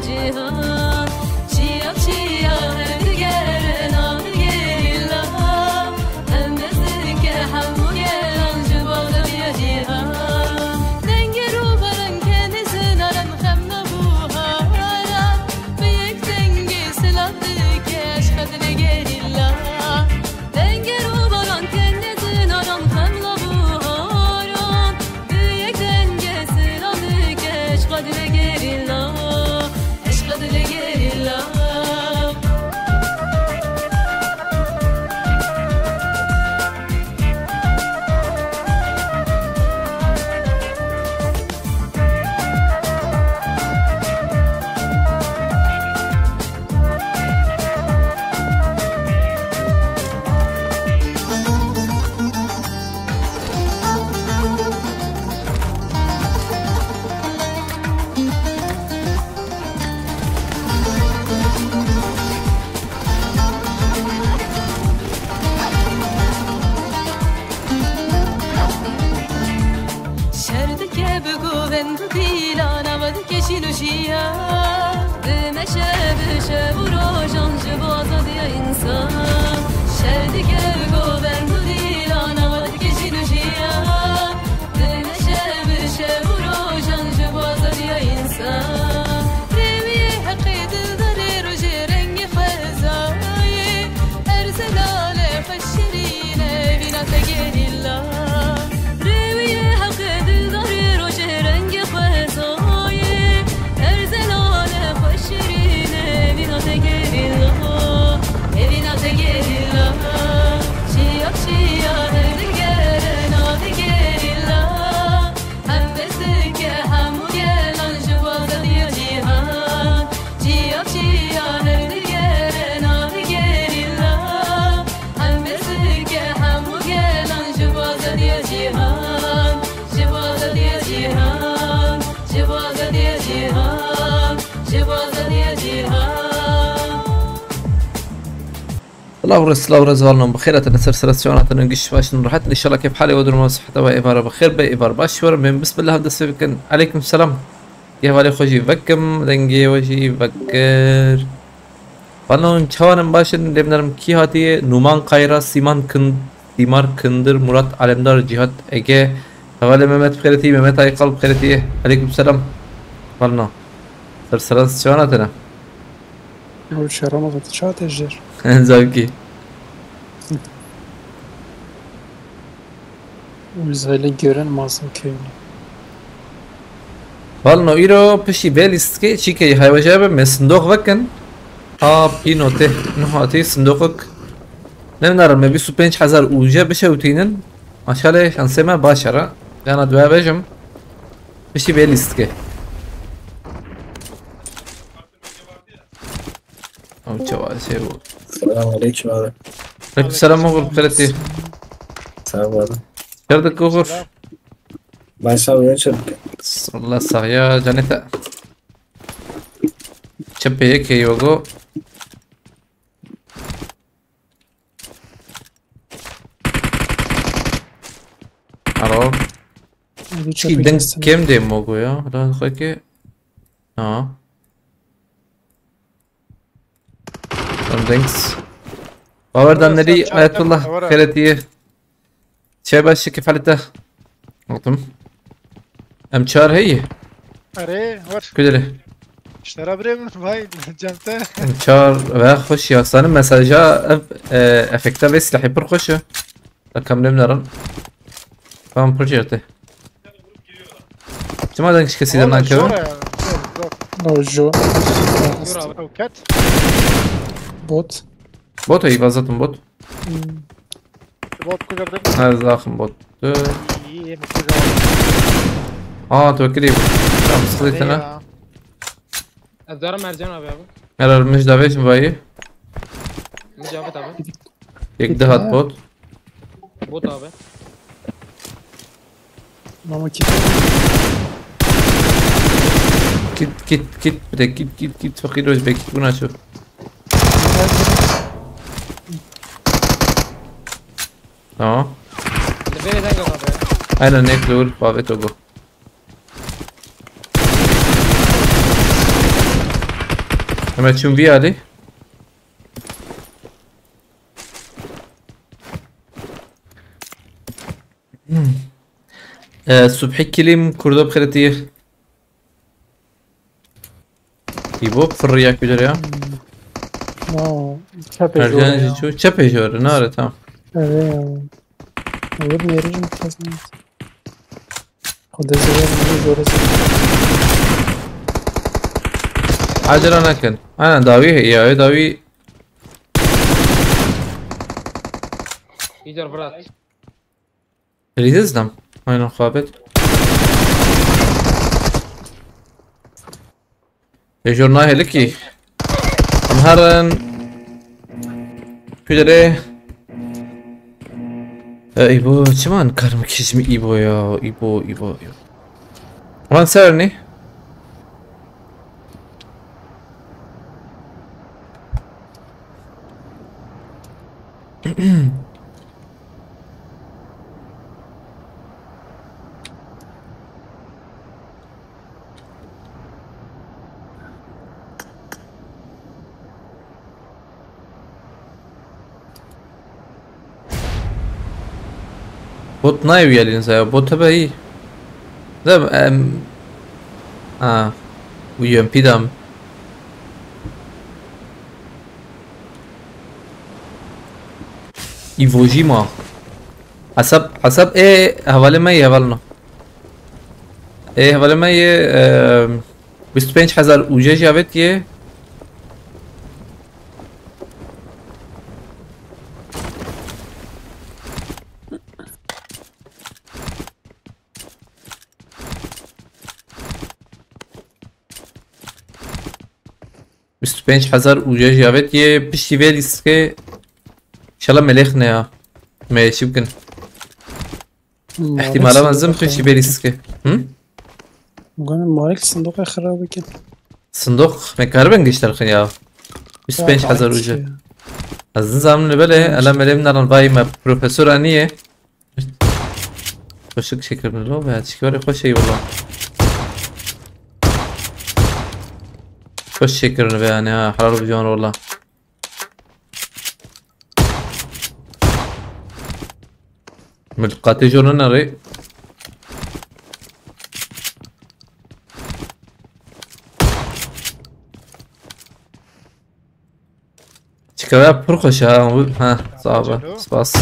cihan Çiya çiya her gelen al gela Hem bezike hem bu gelen Cıbada ya cihan Denge ruhların kendisini aran hem de bu haran Büyük denge silahtı keş kadine gerilla Denge ruhların kendisini aran hem de bu haran Büyük denge silahtı keş kadine gerilla الله ورزقنا بخير سلسلة سيارات نقش باش نروح ان شاء الله كيف حالي ودرما صحته وإبارة بخير بإبارة باشور من بسم الله هذا سبكن عليكم السلام يا والي خوشي بكم دنجي وشي بكر Falan çağırın başın demlerim ki hatiye Numan Kayra Simar Kındır Murat Alemdar Cihat Ege Havale Mehmet Bkhereti Mehmet Aykal Bkhereti Aleykümselam Falan Sıra çağıratına O şarama batı çağat ejder Zavki Uzaylı gören masum köyünü Falan o iro peşi bel istke çike hayvacabe mesndok vakken بينوته نهاتي صندوقك نمنارم ما بيسو 5000 اوجه بشوتينن ماشاءالله شانسما باشره انا دوا بجم بشي بيليستكه او جواز هو السلام عليكم هذا عليكم السلام مغرب خلتي سلام هذا كردك غور ما يساوي ايش والله صايا جانتا چپه که یوگو الو چی دنگ کم دیم موگو یا حالا خواهی که دنگس باوردن نری آیت الله خیرتیه چه باشی که فعلته نقطم ام چار هیه اره ور کدره اشترى بريم vay جمته چار و خوش یاستانم مساجا افکتا و سلاحی پر خوشه رقم نمیدارم فهم پروژه چما دنگش کسی در نکه نوجو اوكات بوت بوت ای وازتون بوت بوت كوجا هذا داخل بوت ايه توكلي بوت صديقنا الدار مرجان ابي ابو يلا مش دافيش باي مجابت ابي يقدر هات بوت بوت ابي ماما كيف كيت بدك كيت فقير وجبه كيت كنا شوف Deve danga ابي انا نيكلور بافي توغو اما چون بی علی صبحی کلیم کرده بخیرتیه ایبو فرریاک بیداره یا نه چپ مرجان جوره چو چه پیجوره ناره تمام آره اول میریجم کسی خود زیر جوره عجله نکن انا داوی یا داوی ایجار فرات ریزدم aynen خابت جورناه لکی هم هرن پیدره ایبو چمان کارم کشمی ایبو یا ایبو من سر نی بوت نايو يالين زي بوت تبع ايه ده ويو ام بي دام ايفوجيما حسب ايه حواله ما يهولنا ايه حواله ما يه 25000 اوجه جابت يه 25000 اوجه جابت يه بشي فيليس كي ان شاء الله مليخنا يا ماشي يمكن احتمالا منزم خشي فيليس كي مقارن مارك صندوق خرابه كده صندوق مكهربن قشترخن يا 25000 اوجه از زمان بله الان ملیم نران وای ما پروفسور انیه خوشک شکر نلو به چیکار خوشی والله خوش شکر نبی انیا حلال بجان والله ملقاتي جون نري چیکار پر خوشه ها صعبه سپاس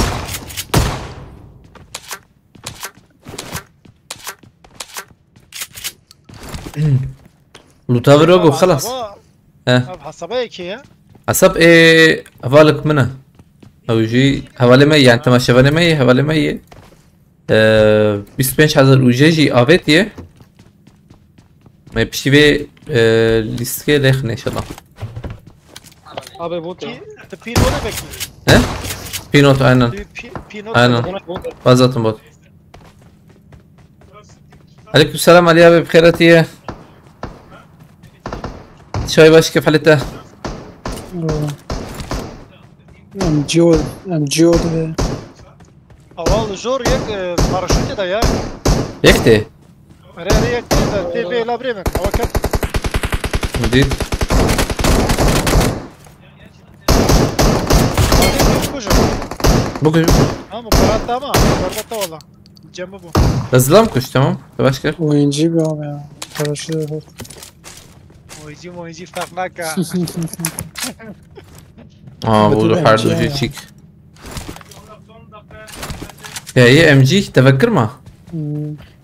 لوتا بروق وخلاص ها حسابه كي حسب ايه هفالك منه او يجي حوالي 100 يعني انت شغال 100 حوالي 100 25000 اوجيجي افيتيه ما بشي ليسكي لخن ان شاء الله Abi bot ya. بينو ولا بكي ها بينوت aynen بينو aynen فازاتن بوت عليكم السلام علي ابي بخيرتي شوي باش كيف حالته ام جود اول جور يك باراشوت ده يا يكتي ري يك تي في لا بريمك او كان مديد بوكو مباراة تمام مباراة والله جنبه بو نزلام كوش تمام باش كيف oyuncu bir abi ya. Paraşüt yok. مويجي فرق ناكا بقولوا بدون حارد MG وجي يعني. تشيك يا هي ام جي تفكر ما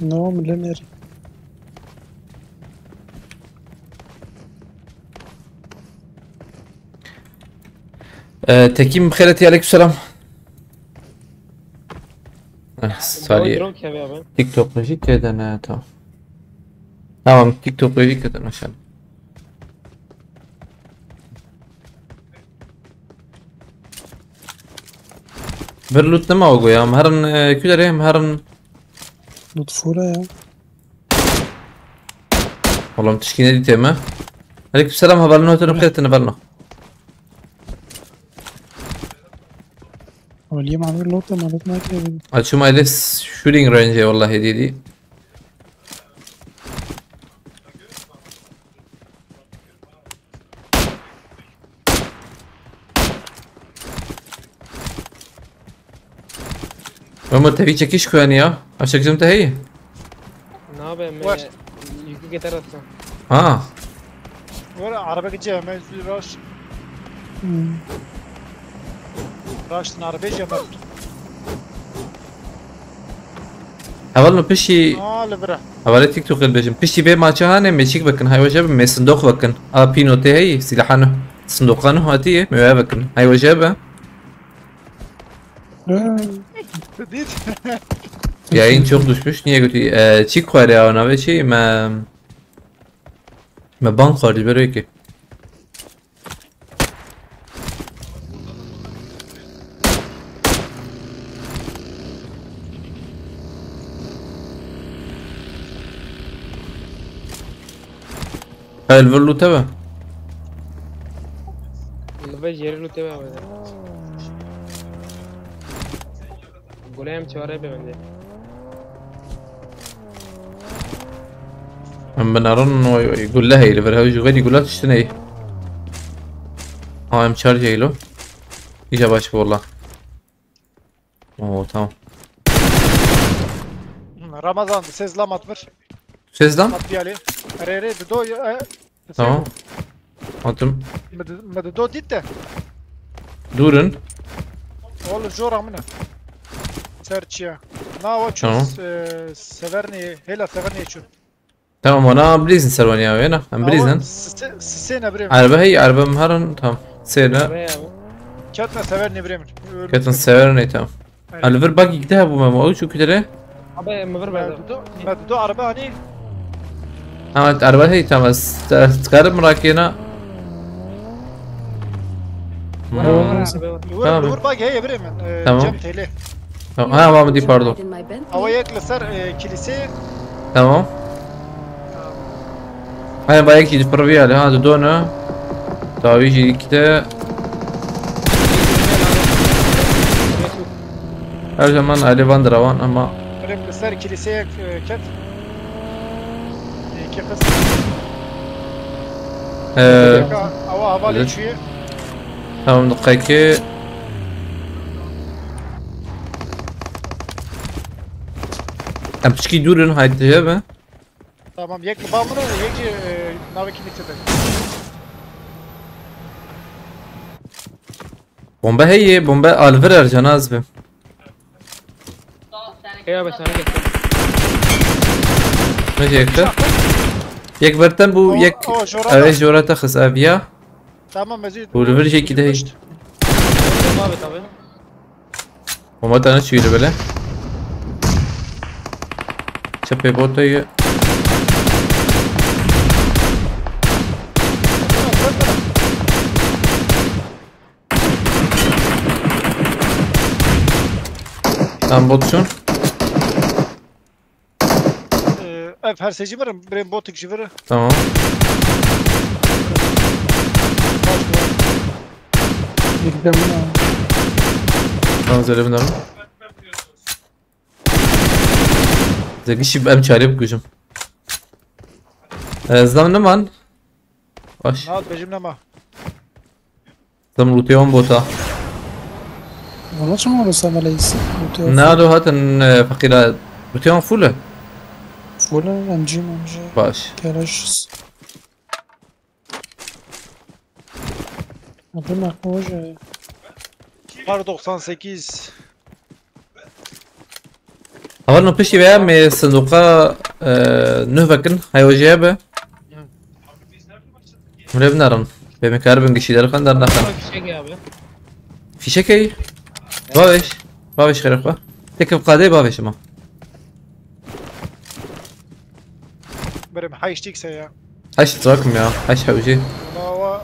No milyoner. تكيم بخيرتي عليكم السلام سالي Drone ya abi. تيك توك رجي كده انا تمام تيك توك رجي كده ما شاء الله برلوت نما وقو يا مهرن كده مهرن Lütfura ya. والله متشكين دي تيمة عليكم السلام هبالنا وتنو نبالنا وليه معمول لوطة معلومات ما كده. هاد شو ما لس شوتينج رينج والله دي Ama tabii çekiş koyan ya. Açıkçası da iyi. Ne yapayım Var. yükü getir atsam. Ha. Ora araba gideceğim. Ben rush. Rush'tan araba gideceğim. Aval pişi Lebra. aval تيك توك البجم pişi be maçı hane meçik bakın hayvaja be صندوق bakın. A pinote hey silahını. صندوقانه هاتيه ميوه bakın. Hayvaja be. Değil. Yayın çok düşmüş. Niye götü? Çik var ya ona ve şey ما bank خارج برای ki. الفلو تبع Ve yeri lütfe abi. Golem çare be bence. من بنارن يقول لها اللي برها يقول يقول لها تشتني ايه ام شارج له يجا باش والله اوه tamam Ramazan sezlam atmış. Sezlam At bir ali. Rere do tamam atım Med do ditte. durun Oğlum zor amına. Serçiya. Na o Tamam. severni hela severni şu. tamam انا بليزن سلوان يا وينه ام بليزن Sene bre. عربه هي عربه مهرن tamam سينا Ve abi. Katna severni bre. كتن سيرني tamam الفر باقي يكتها ابو ما شو كده Abi mıvır be. Med do araba hani اه عربه هي tamam تقرب مراكينا Tamam. vur bak hey bre men. Tamam. Cem tele. tamam ها ماما دي باردو Havaya ekleser kiliseye. tamam هاي بايك يجي فربيالي هذا دونا طيب يجي كده her zaman Alivan Dravan ama Bre ekleser kiliseye ket. İki kız. Hava havalı Evet. içiyor. tamam dakika am tشكي دورن هاي تجيبه Tamam yek bamını yek naviki nitede. bomba هي bomba Alver Ercanaz be Hey abi sana getir. ne yekte yek berten bu yek O jorata. evet jorata khas avya Tamam Mezid. bu lever şey kide hey Abi tabi. bomba tane çiğri böyle çape botayı tam botsun Ev her seci varım. Bre botik jivere. tamam Yekdem ya. tamam zöyle binarım Zeki şib em çare bukuşum Znam ne man Baş Naat becim nema. Znam luteon bota والله شو مو رسام على يسي نادو هاتن فقيرة luteon full ولا امجي Baş كلاش أظن أخوجه Var 98. أول ما بشي بقى من الصندوقة نهبكن هيوجيبه ولا بنرن بمكاربن قشيدة لخن در نخن Bir şey abi. في شكي بابش خير أخوة تكب قادي بابش ما Bre hayıştikse ya. هاش تراكم يا هاش حوجي Lava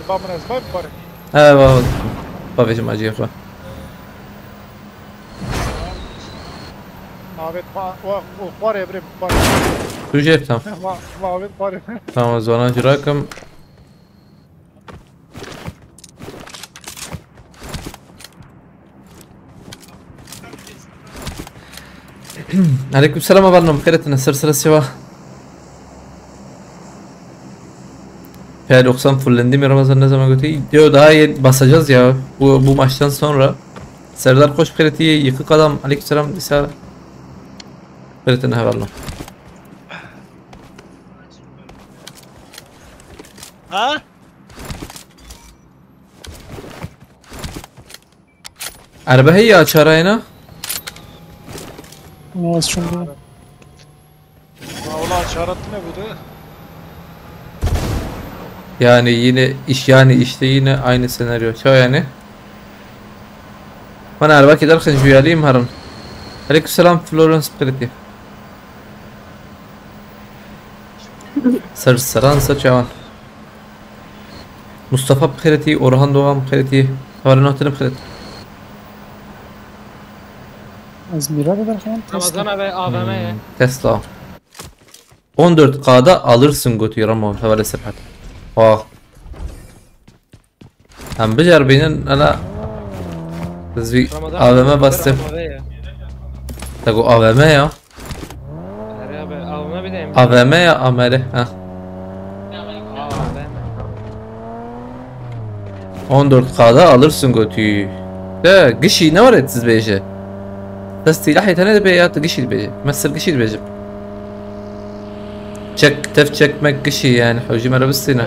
bamına ezbay var. بابش ما أجي أخوة Mavet var ya bre var. شو جيب تام Mavet var. تمام زوانا جراكم عليكم السلام أبالنا بخيرة السلسلة سوا P90 fullendi mi Ramazan ne zaman götü? Diyor daha iyi basacağız ya bu maçtan sonra Serdar خوش بخيرتي يخي قدم عليك السلام ديسا بخيرتنا هلا والله Ha? عربة هي أشارينا Ne şunu diyor. Valla işaretli ne bu da? yani yine iş yani işte yine aynı senaryo شو يعني وانا عرباك دار خنجو يالي مهرن عليكم السلام فلورنس بخيرتي سرسران سرچوان مصطفى بخيرتي اورهان دوغان بخيرتي حوالا نوتن بخيرتي Az mira da derken Ramazan abi AVM'ye. Tesla 14K'da alırsın götü Ramon havale sepet. Oh. Hem becer benim ana Zvi Ramazan AVM bastım. Tago AVM ya. Her abi AVM bir de AVM ya amele ha. AVM. 14K'da alırsın götü. De gişi ne var etsiz beje. تستيلاحي تاني بيات قشي البيجي مثل قشي البيجي تشك تف تشك مك قشي يعني حوجي مرة بستينا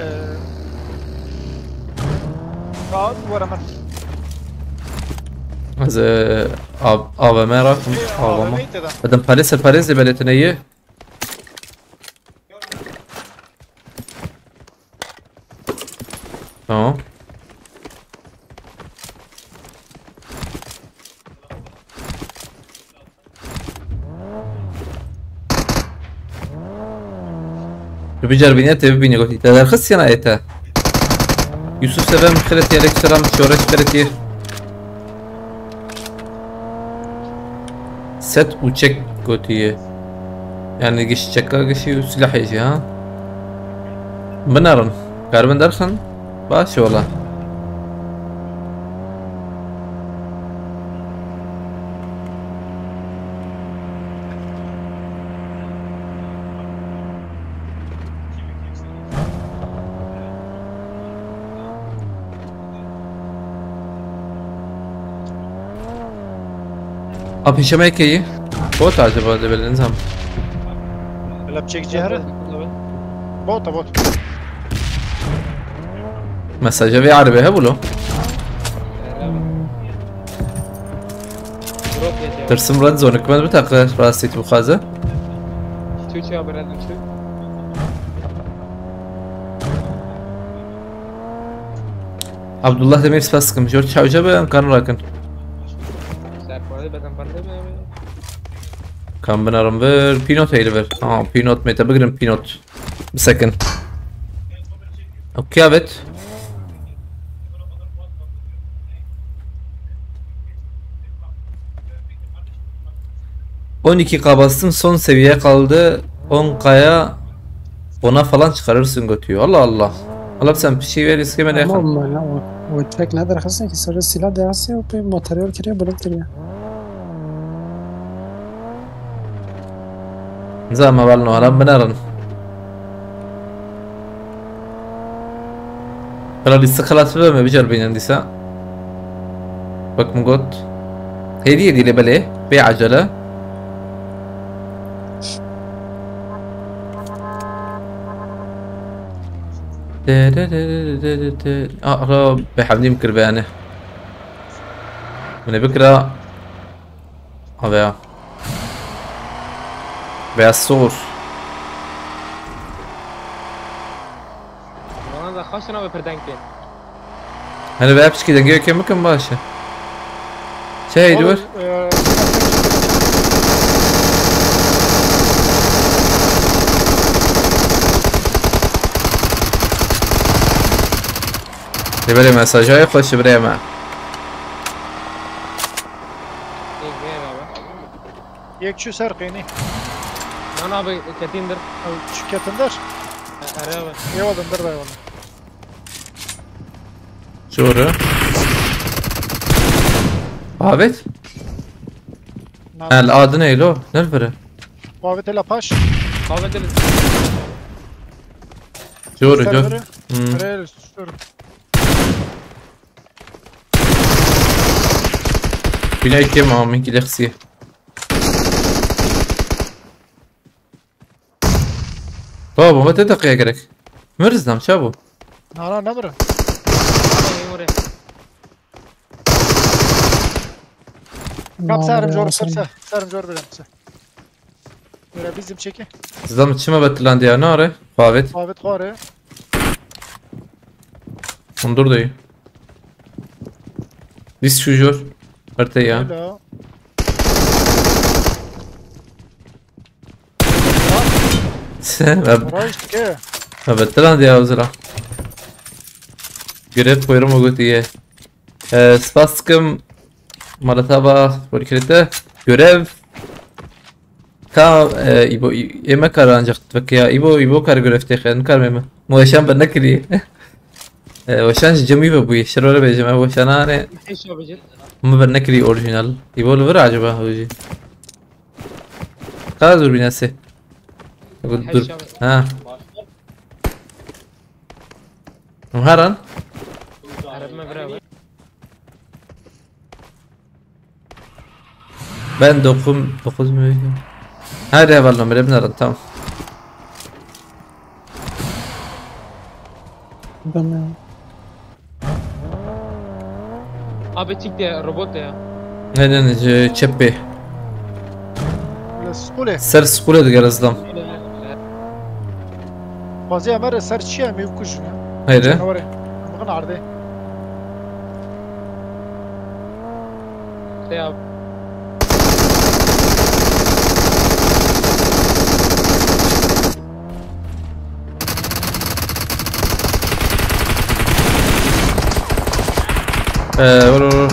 Kağıt var hemen. هذا ابا ما راكم ابا ما AVM'ydi de. بدم باريس اللي بلتنيه تمام بيجر بنيات بيني قلت تدار خص انا ايتا يوسف سلام خلتي عليك سلام شورش خلتي ست وتشيك قلتي يعني قش تشكا قشي وسلاح يجي ها بنارن كاربن درخن باش والله Abi işemek iyi. Bot acaba da böyle nizam. Böyle çekici her. Bota bot. Mesajı ve araba he bulu. ترسم رد زونك ما بتاقي راستي بخازة Türkçe haber edin şu. عبد الله تمير سباسكم جورج حوجة بقى كان راكن Serpare beden parle be. كان بنارم بر بينوت هيل بر بينوت ميتا بقرن بينوت بسكن اوكي ابت ...12K bastım son seviye kaldı 10K'ya ona falan çıkarırsın götüyor Allah Allah. Allah sen bir şey ver iskemene ama yakın. bana o tek ne derse ki sonra silah derse o bir materyal kiriyor bulup geliyor. زي ما بالنا انا بنرن ترى لسه خلاص ما بيجربين عندي ساعة بك مقط هدية دي اللي بليه بعجلة اقرب بحبني مكر بيانه من بكرة هذا Beyaz soğur. Bana da kaç tane öper denk gel. Hani be yapış giden göğe bakın başı. Şey diyor. Böyle mesajı hoş bir yeme. İyi gel abi. Yekçü serqini. Lan abi ketindir. Şirketindir. Her abi. Eyvalındır da eyvallah. Şuru. Evet. El adı neydi o? Ne böyle? Muhabbet ile paş. Kahve ederiz. Şuru. Serveri. Hmm. Real sür. بینایی که ما من که لخسیه بابا ما تدقیقه گرک مرزدم چه بو نه نمره میموره کم سرم جور Nasıl- برسه سرم جور برم سه میره بیزیم چکی زدم چما بتلاندی ها ناره خواهد آبت خواره انظر دایی دیست شو جور برته یا لا رایش که ما بتلاندی ها وزلا گرفت کویرم و گوتیه سپاس کم مالتا با بریکریته گرفت کا ایبو ایما کار انجام تفکر ایبو کار گرفته خیلی کار میمه موشان بنکری وشان جميع بوي شرور بيجمع وشانانه ايش هو بجد ما بنكري اوريجينال يقول ورا عجبه هوجي قادر بناسه اقول دور ها مهران عرب ما برا ben dokuz mu? Hadi eyvallah merhaba tamam. Ben abi çık diye robot ya Aynen çepe. سکوله Ser skule de garazlam. بازی امر سر چیه میو کشونه Hayır. جنواره مغن عرضه ya Vur.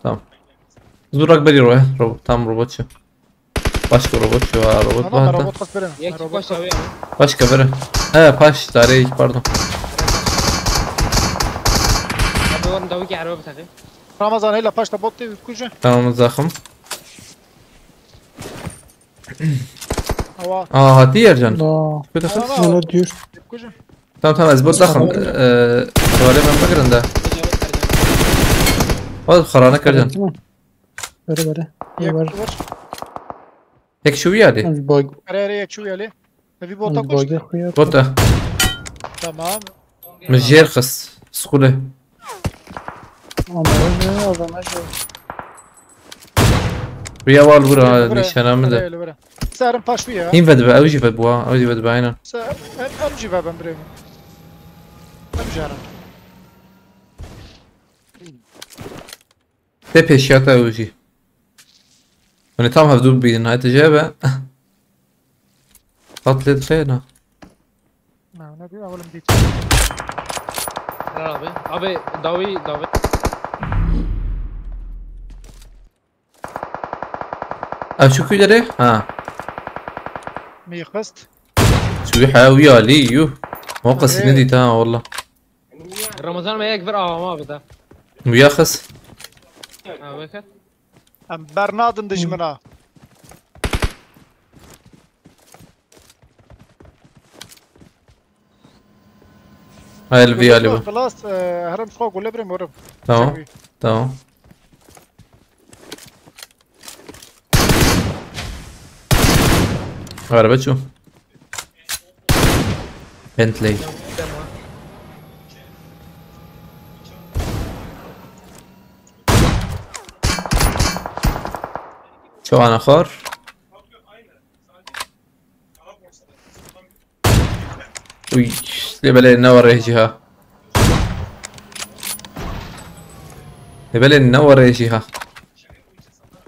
Tamam. Durak beri roya. Robot tam robotçu. Başka robotçu var robot انا var hatta. رباط خاص برم يكفي رباط باش اوي Başka biri. He paş tarih pardon. ابي ورن دويكي عربي بتاعي رمضان هلا باش تبطي وكوجه Tamam zakım. هوا Aa hadi Ercan. daha Bir dakika. ne diyor? كوجه Tamam ezbot zakım. Şöyle ben bakırım da. Hadi خرانه Ercan. Tamam. Böyle. يك Ver. ور Tek şu yani. Az bug. قرار يك شو يلي تبي Az بوطا bug'e كوجه koyar. Bota. تمام مجير خس. Skule. Ama öyle adama şey. Rüya var bura nişanamı da. سعرم باش فيها İn vedbe avcı vedbe avcı vedbe aynen. امجي بابا بريم امجي انا Te peşiyata avcı. Hani tam hafdur bir nihayet cebe. Atlet خيرنا. ما نبي اول مديت ابي دوي Abi şu köyleri ha. ميخ بست شو يحاوي علي يو موقع سندي تا والله رمضان ما يكبر ما بدا وياخس ويكت ام برنادم دجمنا هاي الفي علي بقى. خلاص هرم فوق ولا بريم ورم تمام تمام عربت شو بنتلي شو انا خار وي لبلي نور يجيها لبلي نور يجيها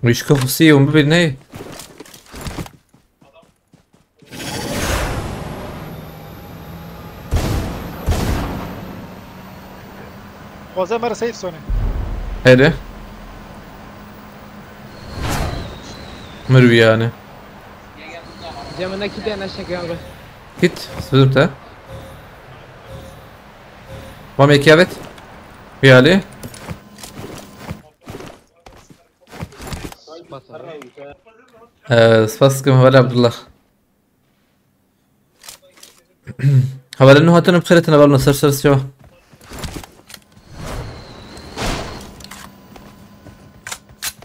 ويش كفصي ومبني وزي مرة سيف سوني هيدا مروي يعني جامنا كده انا شكاوي هيت سوزمته وام يكيابت في عليه سباسكم هوالي عبد الله هوالي انه هاتنا بخيرتنا بالنا سر شو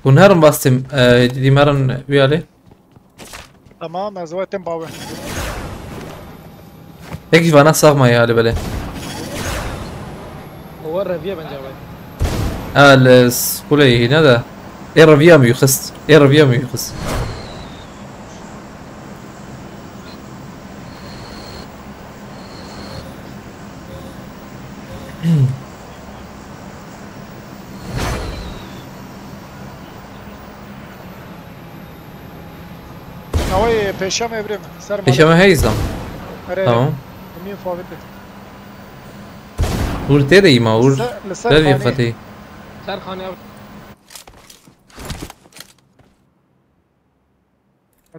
ونهارن باستم دي مرن ويالي تمام از وقتم باوه هيك فانا صاغ ما يالي بله هو الربيع بنجاوي السكولي هنا ده ايه ربيع ميخص ايه ربيع ميخص هوای پیشم ابریم سر ايش ما هيزم تمام مين فاضي ور تيري ما ور لسه تيري خاني فتي سر خاني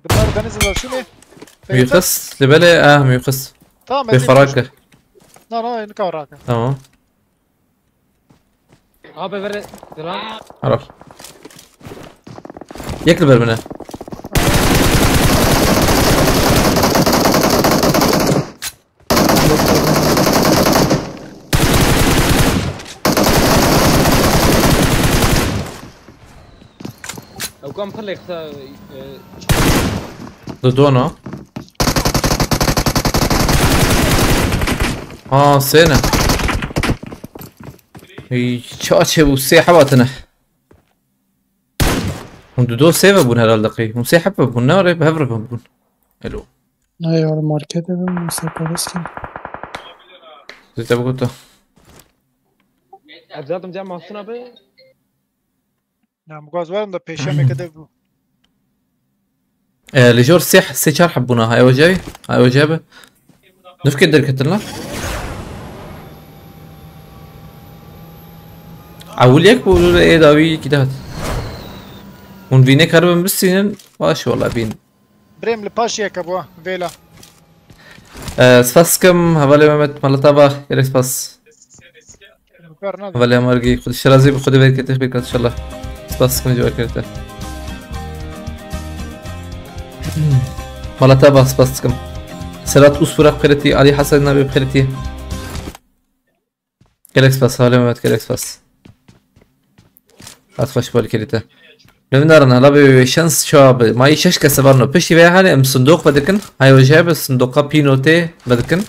دبار دنزل شو ليه ميخص لبله ميخص تمام بفراكه لا لا انك وراك تمام بفرق دلوقتي عرف ياكل بالمنه او كم خليك ضدونا سنة هي شاشة وسيحة باتنا هم دو سيفا بون هالدقي هم سيحة بون ناري بهفر بون حلو ايوه الماركت بهم سيبارسكي زي تبقوتو ابزاتم جمع مصنع به نعم مقاز ده پیشم كده لجور سيحة حبونا هاي وجايبه نفكر در كتلنا عوليك بقولوا ايه داوي كده هات ون فيني كاربن بالسنين واش والله بين بريم لباش يك ابوه فيلا سفاسكم هبالي ممت ملطابا يلك سفاس هبالي امرقي خد الشرازي بخدي بيت كتير بيكات ان شاء الله سفاسكم جوا كريتا ملطابا سفاسكم سلات أسفورة بخيرتي علي حسن نبي بخيرتي كيلك سفاس هبالي ممت كيلك سفاس أتخش بالكريتا لمنارنا لابي شانس شاب ما يشش كسبانو بشي فيها حالي ام صندوق بدكن هاي وجهه الصندوق بينوتي بدكن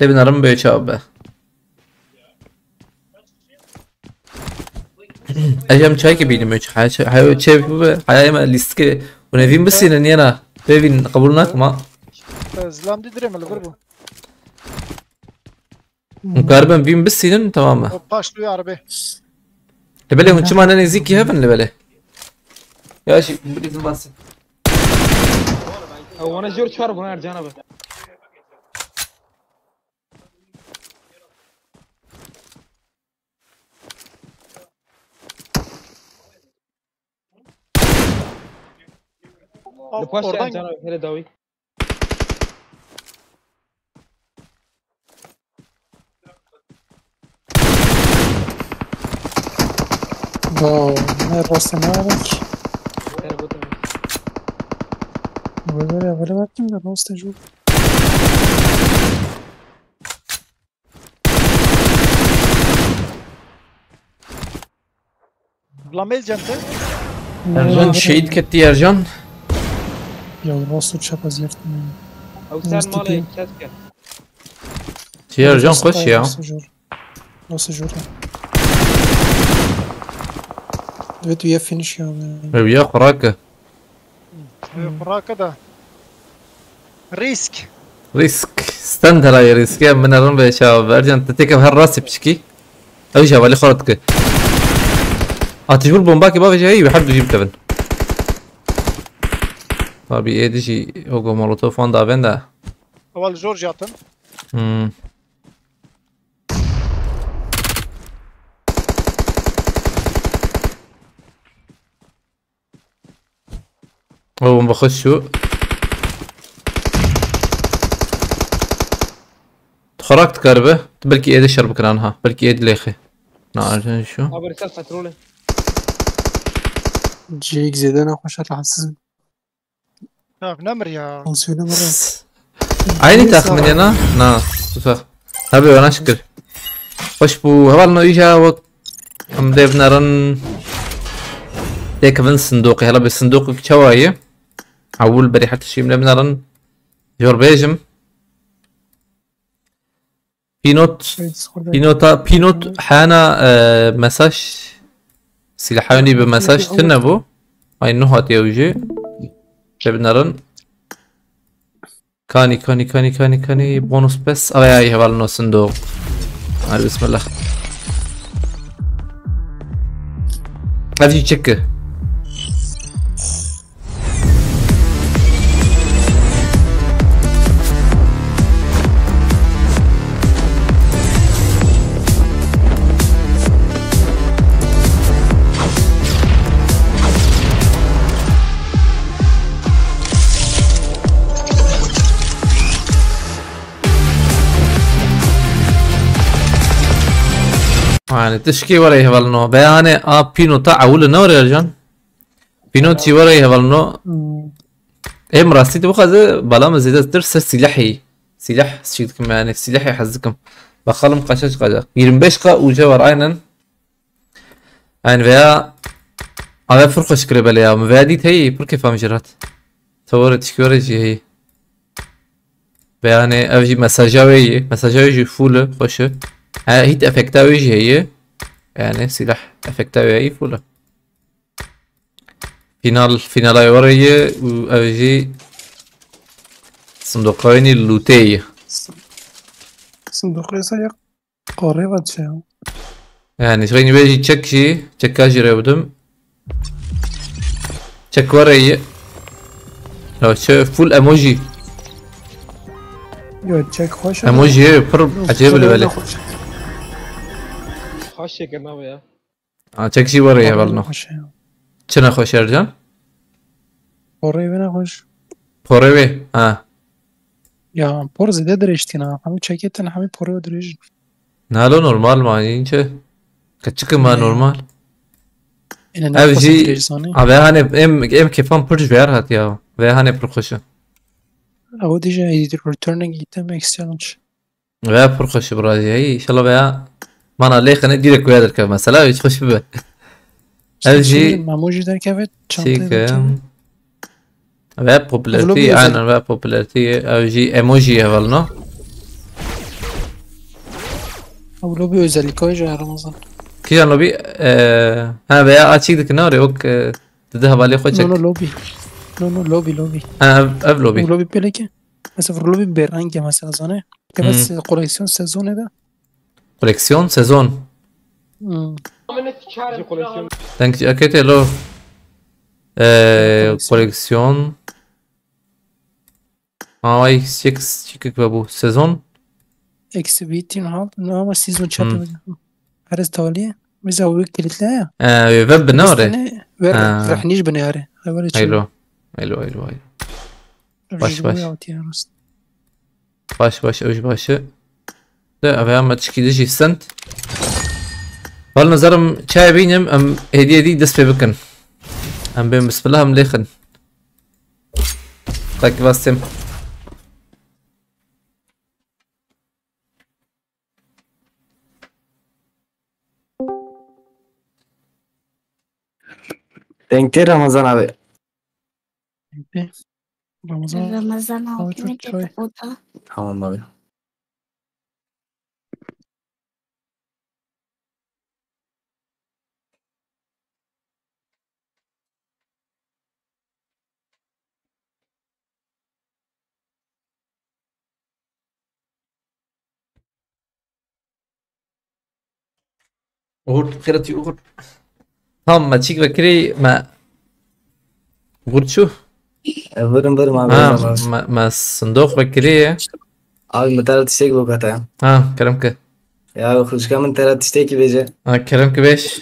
لمنارم بي شاب اجام شاي كبيني مش هاي شايف هاي ما ليست ونفين بس اني انا بيفين قبولناك ما زلام دي دريم اللي بربو مقاربا بين بس تماما باش لو عربي لبالي هون شو معنى نزيكي هفن لبالي يا شي بليز مباسي او انا جورج شارب هنا رجعنا به لباش رجعنا به داوي واو ما راست مالك ولا bakayım da راست جو بلاميل جنته ارجان شهيد كتي يا ارجان يا راست تشاب زيرت او سار مالي كاتكه يا ارجان خش يا راست جور دويت ويا فينيش يا ويا خراكه برا كده ريسك استنى يا ريسك يا من الرمبة يا شباب ارجان تتكب هالراس بشكي او شباب اللي خرطك تجيبوا البومباكي بابا جاي بيحب يجيب كفن طبي ايه دي شي هوجو مولوتوف وان دافين ده اول جورج يعطن هو بخشوا خرجت كربه بلكي ايد الشرب كرانها بلكي ايد ليخي نعم شو ابو رسال فتروله جيك زيدان اخوش راح اسس نمر يا نسوي مرة عيني تاخ مني انا صح هبي وانا شكر خوش بو هبال نو ايجا وقت هم ديفنا رن كمان صندوقي هلا بالصندوق كوايه عول بري حتى شي من بنرن جور بيجم بينوت حانا مساج سلاحوني بمساج تنبو هاي النهات يوجي بنرن كاني بونوس بس هاي هبالنو صندوق هاي بسم الله هذي تشكه يعني تشكي ورا يهبلنو بياني بينو تاع ولا نور يا رجال بينو تي ورا يهبلنو مراسي تبغى بلا ما زيد درس سلاح شيتكم يعني سلاح يحزكم بخلم قشاش قدا يرمبشقا وجوار عينا يعني بيا على فرقش كريبل يا مفاديت هي بركي فهم جرات تصورت شكورجي هي بياني افجي مساجاوي فول خوش هيت افكتاوي هي يعني سلاح افكتاوي هي فولا فينال وريه واجي صندوقين اللوتيه صندوق يسيق قريبة شيء يعني شغيني بيجي تشكاجي ريودم تشك وريه لو تشوف فول اموجي يو تشيك خوش اموجي بر عجيب اللي بالي خوش كنا ويا تشك شي وريه بالنو شنو خوش يا رجال قريبة خوش بوريوي يا بورز ده دريشتنا همي تشيكتنا همي بوريو دريج نالو نورمال ما ينشه كتشك ما نورمال إن افجي هاني ام كيفان برج بيرهات يا هاني برخوشه او ديجا يدير ريتيرنينج يتم اكسشينج غير برخوش برادي هي ان شاء الله بيا ما انا ليه خليني اديرك ويا درك مثلا يخش بيه افجي ما موجود در كافيت شيك غير بوبولاريتي انا غير بوبولاريتي افجي ايموجي هفلنا او لوبي özellikle جا رمضان كي انا بي انا بيا اتشيك ديك ناري وك تذهب عليه خوشك نو لوبي لوبي انا اب لوبي لوبي بلكه مثلا لوبي برانج مثلا زانه بس كوليكسيون سيزون ده كوليكسيون سيزون تانك اكيد لو كوليكسيون اي 6 شيك بابو سيزون اكسبيتين هاب نو سيزون شابتر عرس توليه مزاوي كلت لا فيب نوري راح نيج بنياري ايلو باش لا ابي ما تشكي دشي سنت والله زرم شاي بينم ام هديه دي دس بكن ام بين بسم الله مليخن تاك باسم Denk Ramazan abi. Ramazan hükümeti çok o da. Tamam abi. غور خيرتي غور هم ما تشيك بكري ما غور شو Varım abi. ما الصندوق بكري Abi متعرض تشتكي بقطع. كلامك Ya خوشگاه ترى تشتكي بيجي. كلامك بيش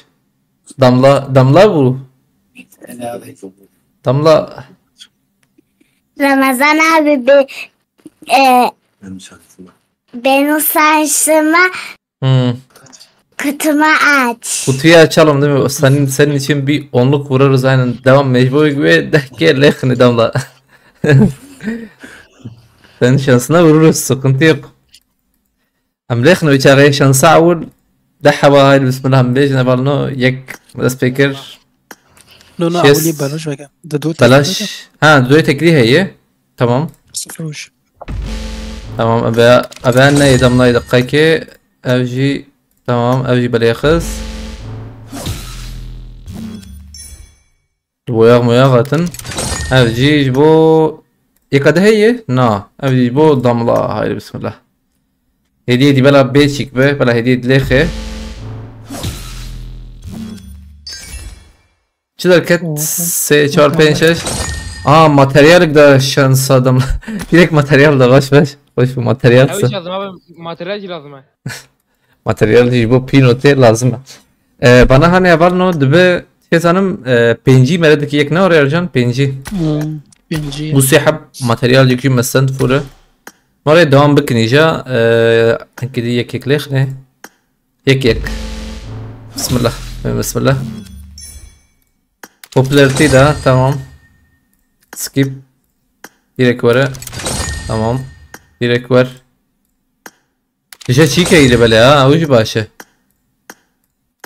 damla bu damla Ramazan abi benim saçımı kutumu aç. kutuyu açalım değil mi? Senin için bir onluk vururuz aynen. Devam mecbur gibi gel lekni damla. Senin şansına vururuz sıkıntı yok. Am lekni bıçağı şansı avul. Dahaba haydi bismillah bejne balno yek speaker. نونا شيس. اولي بلاش بقى ده دوت بلاش ها دوی تكلي هي تمام صفروش تمام ابي انا يدمنا دقيقة اوجي تمام اوجي بليخس ويغ اوجي جبو يقد هي نا اوجي جبو ضملا هاي بسم الله هدي دي بلا بيتشيك به بلا هدي دليخه چه کت سه چهار پنج شش ماتریال ده شانس آدم direkt ماتریال ده باش ماتریال اوش لازم abi materyal lazım. ماتریال هیچ بو پینوته لازمه bana hani اول نو دبه کسانم پنجی مرد که یک نه آره ارجان پنجی بنجي bu سحب ماتریال یکی مثلا فوره مرة دوام بکنیجا انکدی یک لیخ نه یک بسم الله بسم الله Popularity ده تمام skip direkt ورا تمام direkt ور جا چی که ایله بله اوج باشه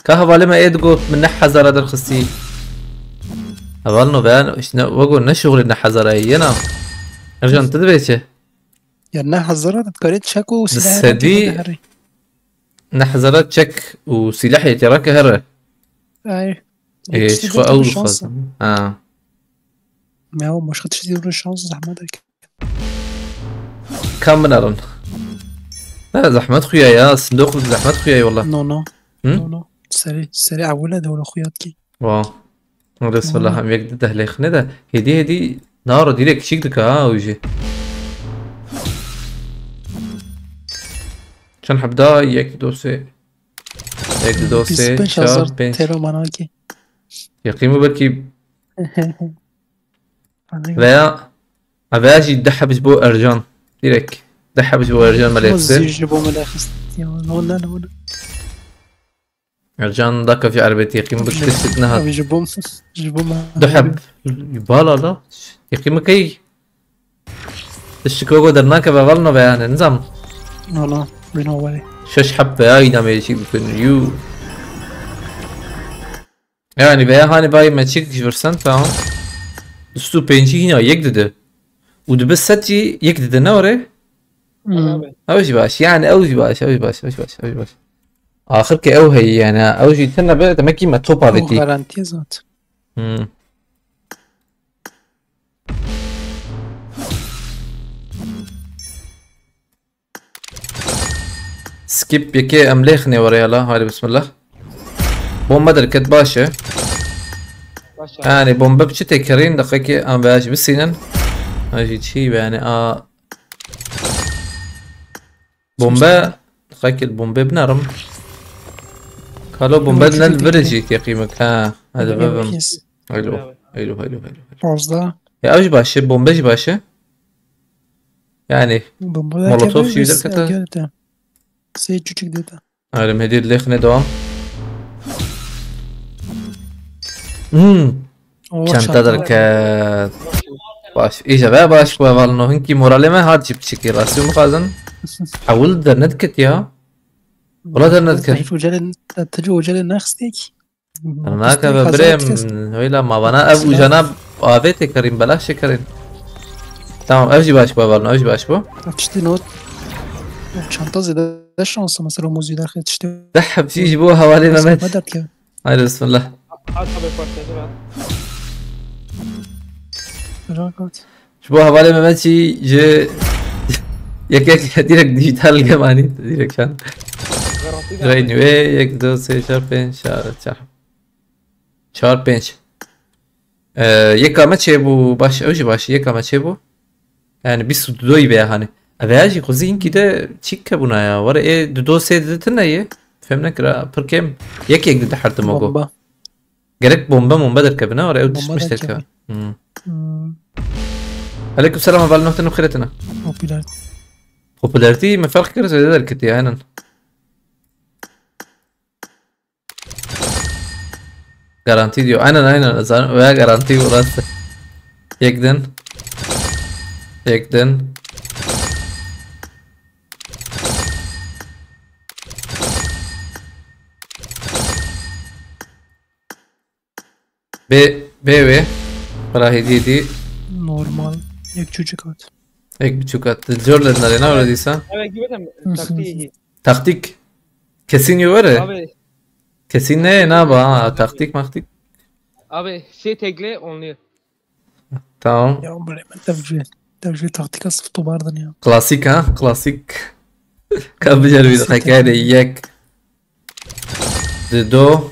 که حواله ما اید گفت من نح هزاره در خستی اول نو بیان وگو نشغل نح هزاره اینا ارجان تدبه چه يعني حذرت كاريت شاكو وسلاح دي نح هزاره تشك وسلاح يتراك هره اي ايه شو اول فاز ما هو مش خدتش دي الشانس زحمتك كم نرن لا زحمت خويا يا صندوق زحمت خويا والله نو نو سريع ولد ولا خوياتكي واو بسم الله هم يقدر ده ليخ ده هدي نار ديريك شيك دك ويجي عشان حبدا يك دوسي شهر بنش تيرو مناكي يقيموا بركي لا اباجي دحب اسبوع ارجان ديريك دحب اسبوع ارجان مليخ يجيبوا ملاخس نو ارجان ذاك في عربيتي يقيم بكتشت نهار يجيبوا دحب يبالا لا يقيم كي الشكوكو درناك بغلنا بيان نظام نو بينو ولي شش حبة هاي نعمل شيء بكنيو يعني بيان هاني باي ما تشيكش فرسان فاهم دستو بينشي هنا يقدده ودبس ستي يقدده نوري اوش باش يعني اوش باش اخر كي او هي يعني اوش تنا بقى تمكي ما توبا بتي غارانتي ذات سكيب يكي امليخني وريالا هاي بسم الله بوم دركت باشا يعني بوم ببشتي كرين دقيقة ام باش بسينن اجي شي يعني بومبا دقيقة البومبا بنرم قالوا بومبا لنا الفرجي يقيمك هذا بابا حلو فوزدا يا اوج باشا بومبا باشا يعني مولوتوف شي دركته سي küçük deta هذا مهدي الليخني دوام çanta دركت باش ايجا باش والله هنكي مورالما هاد جبت شكي راسي مخازن حاول درندكت يا والله درندكت تجو وجل الناس ديك هناك ببريم ويلا ما بنا ابو جناب افيتي كريم بلاش كريم tamam evci baş والله evci baş bu تشتي نوت çanta زي ده شانس مثلا موزي داخل تشتي دحب شي جيبوها حوالي ما مات مدد كده هاي بسم الله جيبوها حوالي ما مات شي جي يك ديرك ديجيتال كماني ديرك شان رينيو يك دو سي شهر بنش شهر بنش يك ما تشيبو باش اوجي باش يك ما تشيبو yani bir studio gibi hani avyaji kuzin ki de çikke buna ya var do se dedin ne فهمنا كرا بركم يك ده حرت موجو bomba جرك بومبا دركبنا ولا مش مشتركه عليكم السلام على نقطة نخرتنا popularity ما فرق كده زي ده الكتي هنا garanti diyor aynen veya garanti orası yekden B Beve. Para hediye di. Normal. Ek çocuk at. Ek buçuk attı. Jordan ne öğrediysen? Abi gibelim taktiği. Taktik. Kesin yok öyle. Abi Kesin ne yapar? Taktik maktik. abi şey tekle onluyor. Tamam. Ya Bremen tevcih taktika sıfır bardın ya. Klasik ha? Klasik. Kabiler bir hikaye yek. De do.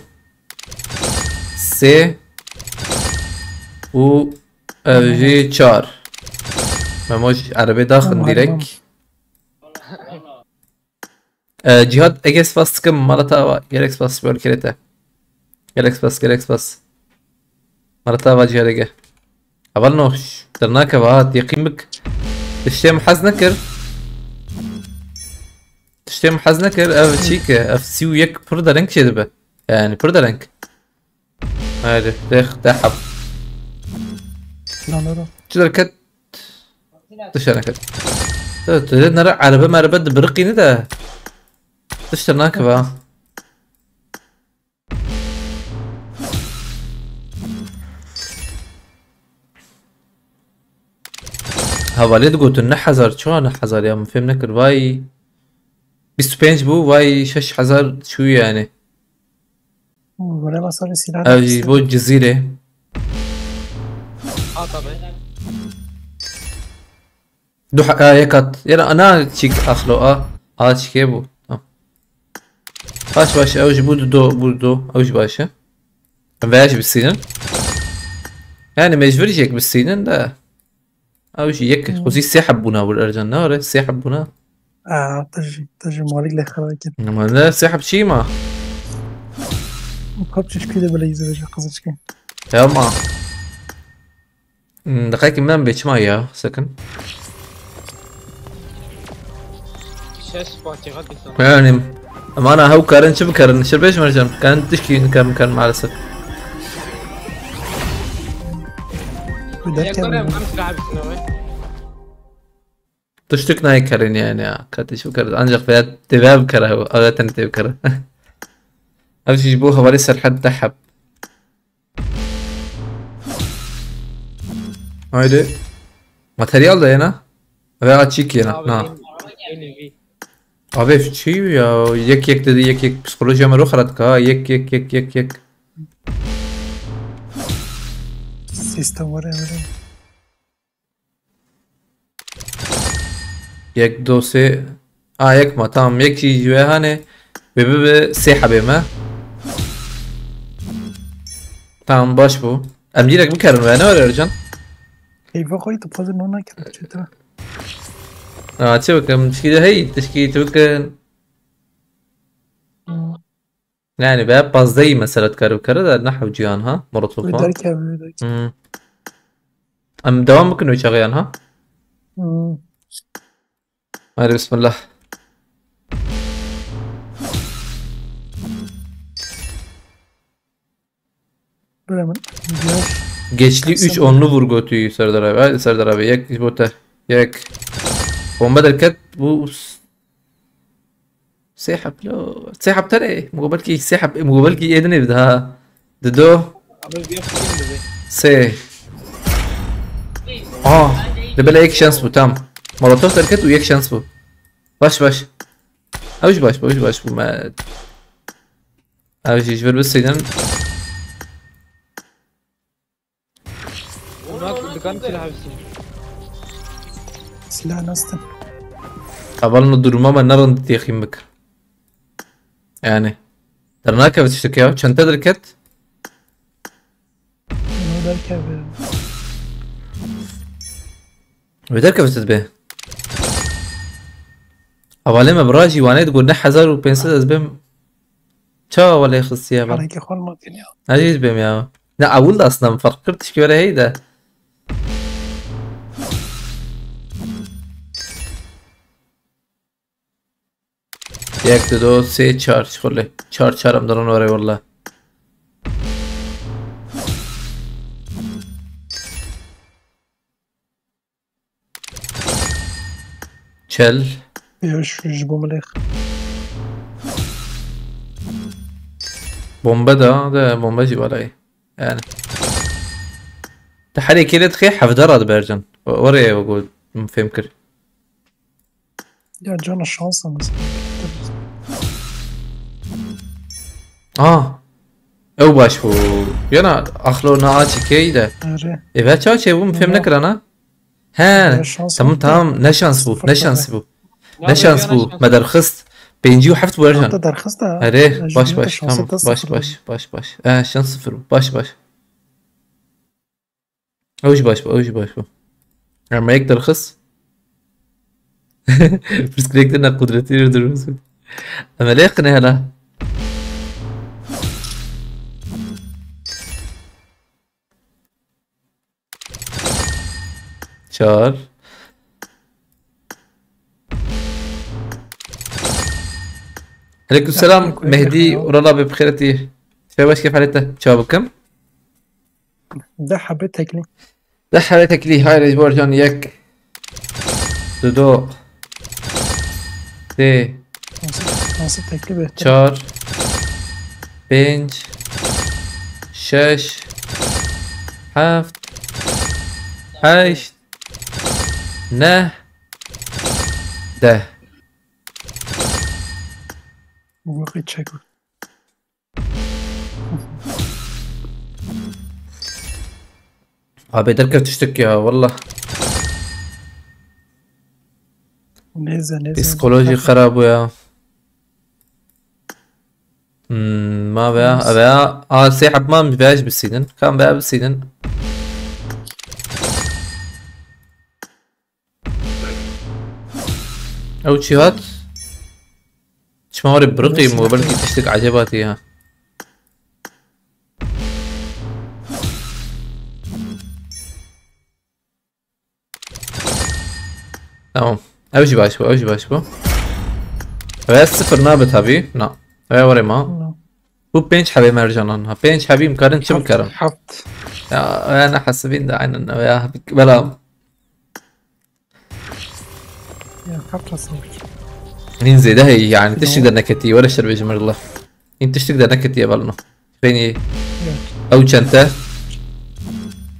Se. U. Evji çar. Memoş arabe daxın Tamam, direkt. Cihat eges baskım Maratava. Gerex bas böyle kerete. Gerex bas. Maratava cihat ege. أول نوش درناك بعد يقيمك تشتي محز نكر أف تشيك أف سيو يك بردا رنك شدبه يعني بردا رنك هذا تحب Lan öyle. تقدر كت تشتري كت تقدر نرى عربة ما ربد برقي ندا تشترناك بعد هواليد قلت نحذر شو نحذر يا فهم نكر واي 25 بو واي 6000 شو يعني Böyle masal silah. اوجي بو الجزيرة Aa tabii. دو يكت يلا انا تشيك اخلو تشيك بو باش اوجي بودو اوجي باشا فاش بالسنين يعني مجبر يجيك بالسنين لا اوجي يك خصي سيحب بنا والارجل نار سيحب بنا Tacı malik le xaraket. ما لا سيحب شي ما Kapçış köyde böyle izleyecek kızı çıkıyor. يا ما دقيقة من بيتش ما يا سكن Şeş parçakat insan. يعني اما انا هو كارن شو بكرن شربيش مرجم كانت تشكي كان مع الاسف Öderken Yakarım am silah abisine abi. تشتك ناي كارن يعني كاتي شو كرد انجق فيها دباب كره اغتن تب كره اول شي يجيبوها وليس الحد تحب هايدي ماتريال ده هنا veya çik yana Abi na benim abi şey ya yek dedi yek psikolojime ruh kharat ka yek sistem var ya böyle. یک دو سه یک ما تمام یک چیز جو ہے نے به سه حبه ما تمام باش بو امجیرک میکردن و نه ولی جان Keyfe koy da fazla ona kadar çetin. چه بکن تشکیل هی تشکیل بکن يعني بقى بازدي مسألة كارو ده نحو جيان ها مرتبط Öderken. ام دوام ممكن يشغيان ها هاي بسم الله Bremen. Geçli 3 onlu vurgu tüyü Serdar abi. Hadi Serdar abi yak bota. Yak. Bomba derket bu ساحب لا ساحب ترى مقابلك ساحب مقابلك يدني بدها ددو abi bir yapayım dedi. سي ده بلا يك شانس بو تام مولوتوف تركت ويك شانس بو باش باش بو ما اوش يجبر بس سيدان Ona dükkan silah abisine. Silah nasıl? قبلنا duruma ما نرى نتيخين بك يعني ترناك بتشتكيها كان تدركت Öderken. بدركة بتتبه أولي ما براجي وانا تقول نحزر وبنسد أزبم شا ولا يخص يا بل Hareket olmadı ya. أجيز بهم يا لا أقول أصلا مفكرتش كي ولا هيدا ياك تدو سي تشارج خلي تشارج أم درون وري والله تشل Ya şu jibomlek. بومبا ده بومباجي ولا ايه يعني تحري كيلت خي حفدرات برجن وري بقول فهم كر Ya cana şansa mesela. او باش بو يانا اخلو ناچي كيده Ere. ايفا تشا بو فهم نكرنا ها تمام تمام نشانس بو نشانس بو نشانس بو مدرخست بينجي وحفت برجن Hatta derkhas da. اريه باش Junior'da باش şansı تمام da باش sıfır باش باش باش شان صفر باش باش اوج باش بو اوج باش بو لما يقدر خص بس كده يقدر قدرتي يدرس اما ليه قناه له شار عليكم السلام مهدي والله بخيرتي شباب كيف حالته شبابكم ده حبيت tekli. ده حالتك لي هاي الاسبوع جان يك دو سي Nasıl tekli behter. چار پنج شش هفت هشت نه ده Bu vakit çek. abi دركب تشتكي يا والله Neze. psikoloji خراب ويا ما بقى بقى سيحب ما بيبقاش بالسيدن كان بقى بالسيدن او تشيهات شماري برقي مقابلك تشتك عجباتي تمام اوجي باشبو بس صفر نابت هبي نا ويا وري ما هو بينش حبي مرجانان ها بينش حبي مكرن شو مكرن Haft. يا انا حاسبين ده عين ويا بلا Ya haft asıl. نينزي ده هي يعني تشتك ده نكتي ولا شرب جمر الله انت تشتك ده نكتي يا بلنا فيني او شنطه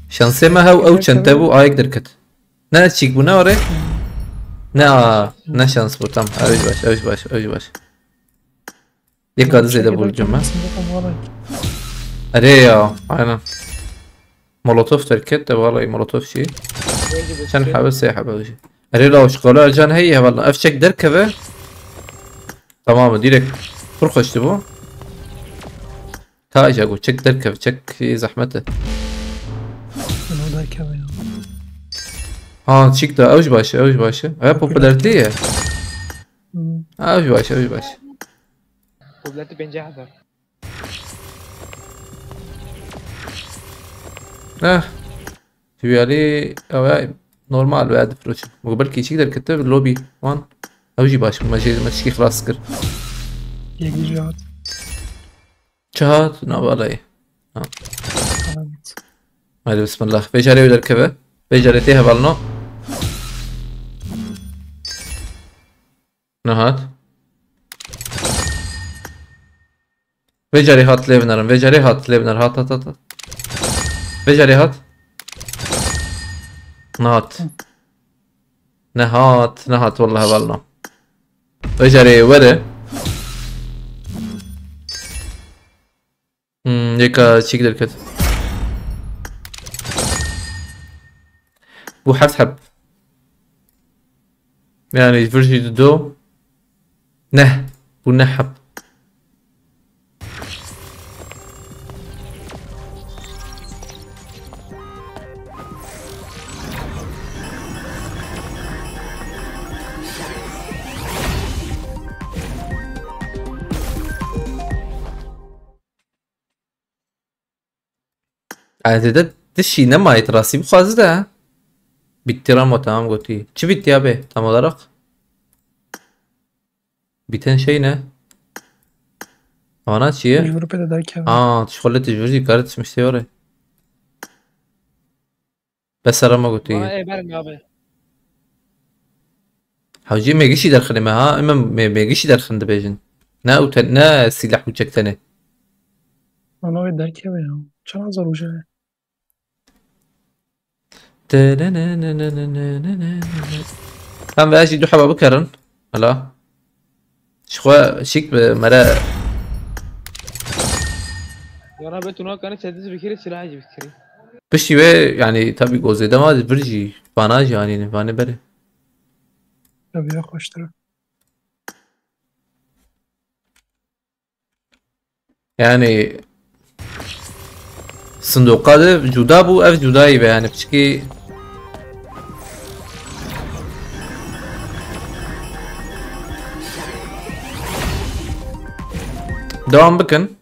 شانسي ما هو او شنطه بو ايك دركت نا تشيك بنا وري نا شانس بو تم اوج باش يقعد زي ده بول الجمعة اري يا انا مولوتوف تركت والله مولوتوف شي عشان حابب سيحة بوجي اري لو شغلوا الجان هي والله افشك دركبه تمام ديرك فرخش تبو تاج اقول تشك دركب تشك في زحمته Ben oradayken ya. تشيك ده اوج باش هي بوبولاريتي اوج باش قبلتي بنجي حذر في عليه او نورمال بعد فلوس مقبل كي يقدر كتب اللوبي وان اوجي باش ما تشكي خلاص سكر Yegi cihat. شهات نابالي Evet. هذا بسم الله بيجاري ويدر كذا بيجاري تيها بالنو نهات بيجاري هات ليفنر بيجاري هات ليفنر هات بيجاري هات نهات والله بالنو بيجاري وري يكا تشيك دركت بو حب يعني فرشي دو بو نحب ده الشيء نما يتراسي بخواز ده بيترام وتمام قلتي چی بیت یا به tam olarak biten şey ne ana çiye Mecbur ederken. تشغل تجوزي كارت مشتيوري بس رما قلتي ايه برن ابي حوجي ما يجيش يدخل معها اما ما يجيش يدخل دبيجن نا سلاح وجهك ثاني Ona ederken ya. Çok zor olacak. هم باجي دو حبا بكرن هلا شخوا شيك مرا يا بيت هناك كانت سادس بكير سلاح يجي بكير. بشي وي يعني تبي جوزي دماد برجي فاناج يعني فاني بري Tabii خوشتر. يعني صندوقات جدا بو اف جدایی به yani بچکی devam bakın.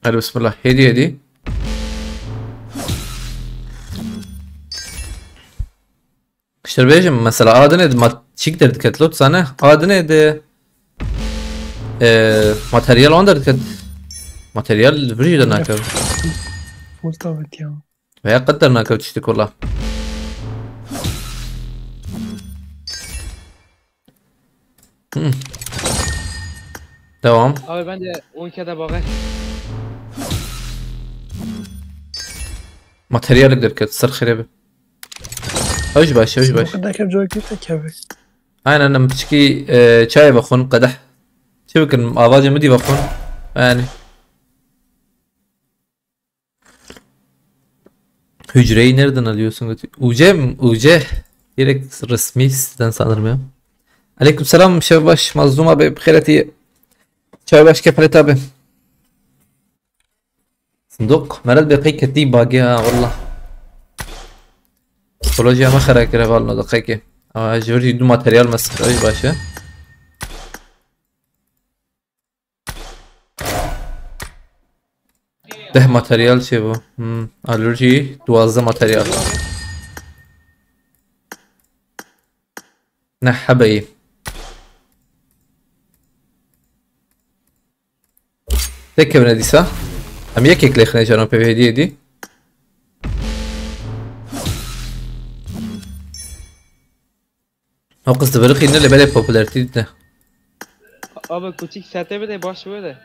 Hadi bismillah. Hedi. İşte bejim mesela adı neydi? Çik derdik etlot sana. Adı neydi? Materyal on derdik et. Materyal vrij nakev. Full tavet ya. Veya kadar nakev tiştik valla. Devam. Abi bence 12 de bakar. Materyal derdik et. Sır khirabi. اوج باش وقت كيف جوي كيف كيف انا لما بتشكي شاي بخون قدح شو يمكن اواجه مدي بخون يعني hücreyi nereden alıyorsun? Uce direkt resmi siteden sanırım ya. Aleykümselam Şevbaş Mazlum abi bخيرتي Şevbaş كيف abi صندوق مرد بقي كتيب باقي والله Psikolojiye ama karaktere valno dakika. Ama juri du materyal mesela öyle başa. ده materyal şey bu. Alerji duazda materyal. Ne habeyi. Tek evine disa. Am yekek lekhne canım pe hediye di. O kız da böyle khidne böyle popülarite de. Abi küçük sete de baş böyle.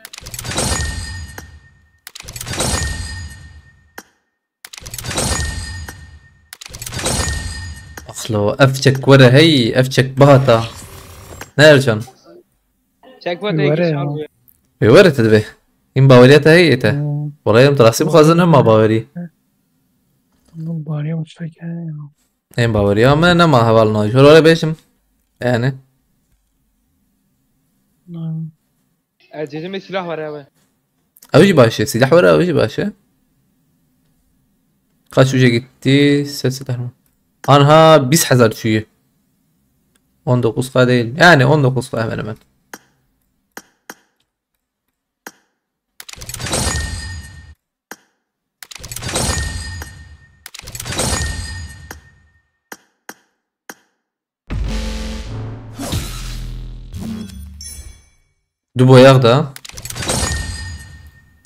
اخلو افشك ورا هي افشك بهطة نرجع Çek bu da ورت به این باوریت هي اته والله يوم تراسيم خازن ما باوري باريا مشتركة این باوري اما نه ما حوال ناج ولا بيشم yani Cezime silah var abi. avucu başı silah var avucu başı kaç uca gitti sesi tarım anha 20,000 şuyu 19k değil yani 19k hemen hemen Du boyar da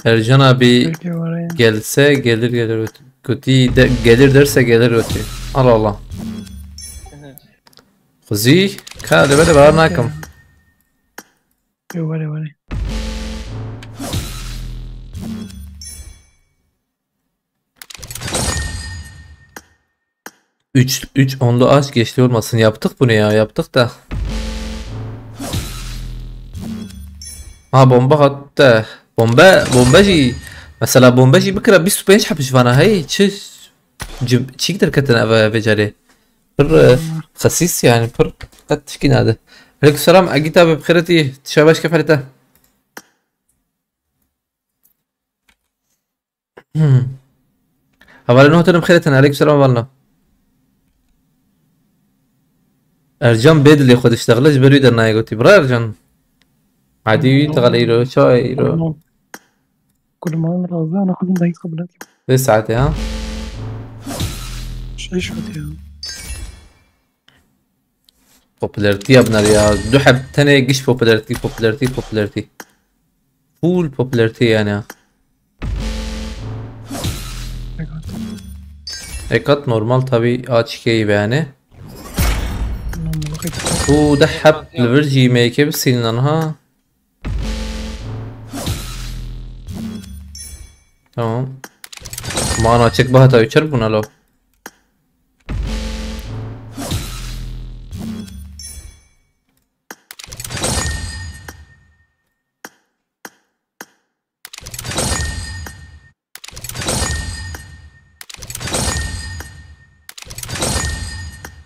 Ercan abi gelse gelir kötü de gelir derse gelir ötü. Allah Allah. Kuzi kade böyle var nakam. Vale. 3 onlu aç geçti olmasın yaptık bunu ya yaptık da. Ha bomba hatta bombacı mesela bombacı بكره 25 حبش فانا هي تشي تقدر كتنا بجري فر خسيس يعني فر قد تشكين هذا عليكم السلام اجيت بخيرتي تشاباش كيف حالته حوالي نهتن بخيرتنا عليكم السلام والله ارجان بيد اللي خد اشتغلش بريد انا قلت برا ارجان عادي تغيره شايره كل ما أنا راضي أنا أخذ دقيقة قبلتي ساعتي ها شو يا popülarity yapnar ya. Duhab tane giş popülarity full popülarity yani. Ekat normal tabi A2K'yi yani. Bu dahab الفيرجي ما يكبسين عنها. Tamam. Mana çek bahata uçar buna lo.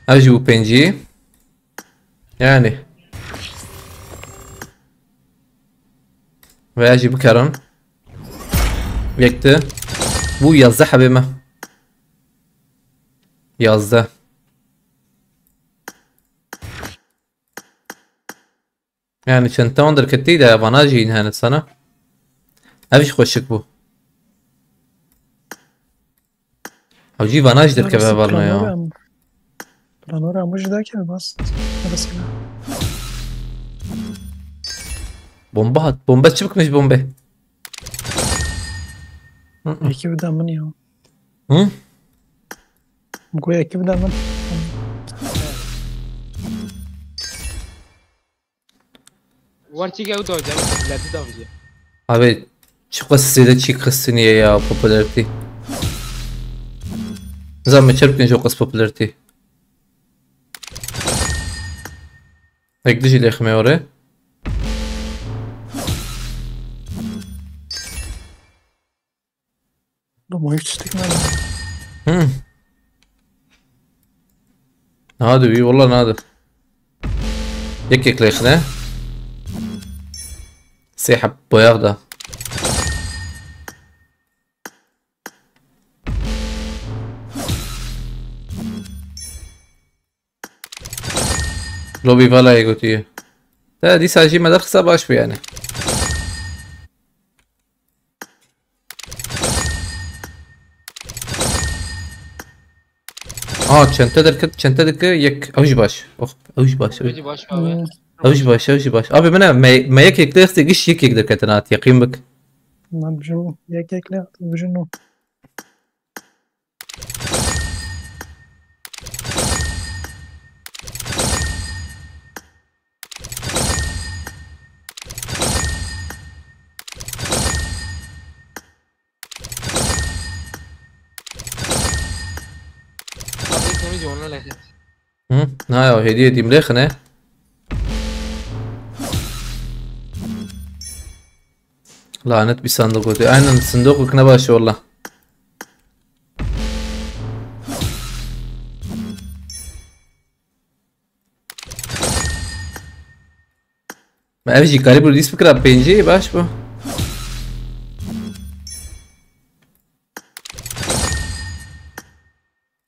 اجي وبنجي يعني ve اجي بكرن yekti bu yazdı habime yazdı yani çanta ondır ketti de bana jin hanet sana eviş koşuk bu avcı bana jdir ke varna ya Planora مش ذاك بس بس bomba at bomba çıkmış bomba يكي بدا من يوم hı بقول يكي بدا من Warçi gel da hocam. Ladi da hocam. abi şu kısıyla çiğ kısı niye ya popularity zaman çarpın şu kıs popularity eklici lekme oraya لو ما يفتشتك ما hı hadi bir والله hadi yek lekne سيحب بوياغدا لوبي فالا يقولي لا دي ساجي ما درخصة باش بي يعني çanta yek avuç baş. Oh avuç baş. Hocam baş abi. Avuç baş. Abi bana ما يك يكتر قش يك يقدر كتنات يقيم بك. ما بجنو يك لا بجنو Abi sonu canına lekhet. Hı? Ne ya hediye diyeyim ne? Lanet bir sandık oldu. Aynen sandık ne başı valla. ما أبجي قريب رديس فكرة بينجي باش بو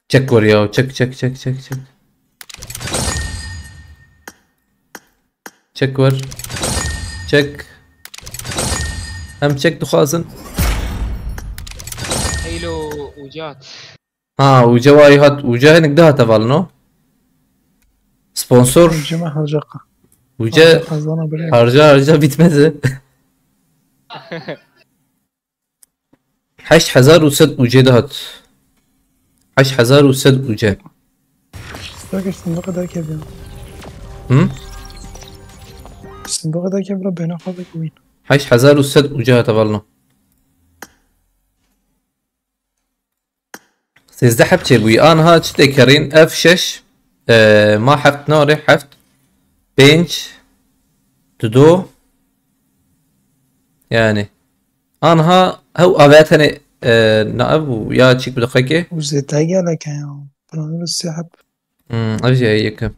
تشك وريو تشك تشك ور تشك هم تشك دخازن Heylo ucat. ها وجواي هات وجاه نقدها تفعلنو سبونسور الجماعة هرجقة وجا خزانة بريء harca bitmedi. 8000 وجه دهت 8000 وجه لكن الصندوق ده كيف هم الصندوق ده كيف ربنا خاضك وين 8000 وجه تفعلنو سيزده حبتي بوي انا ها تذكرين اف 6 ما حفت نوري حفت بنش تدو يعني انها هو اباتني نائب ويا تشيك بدقيقة وزيت هاجي لك يا بلانور السحب ارجع هيك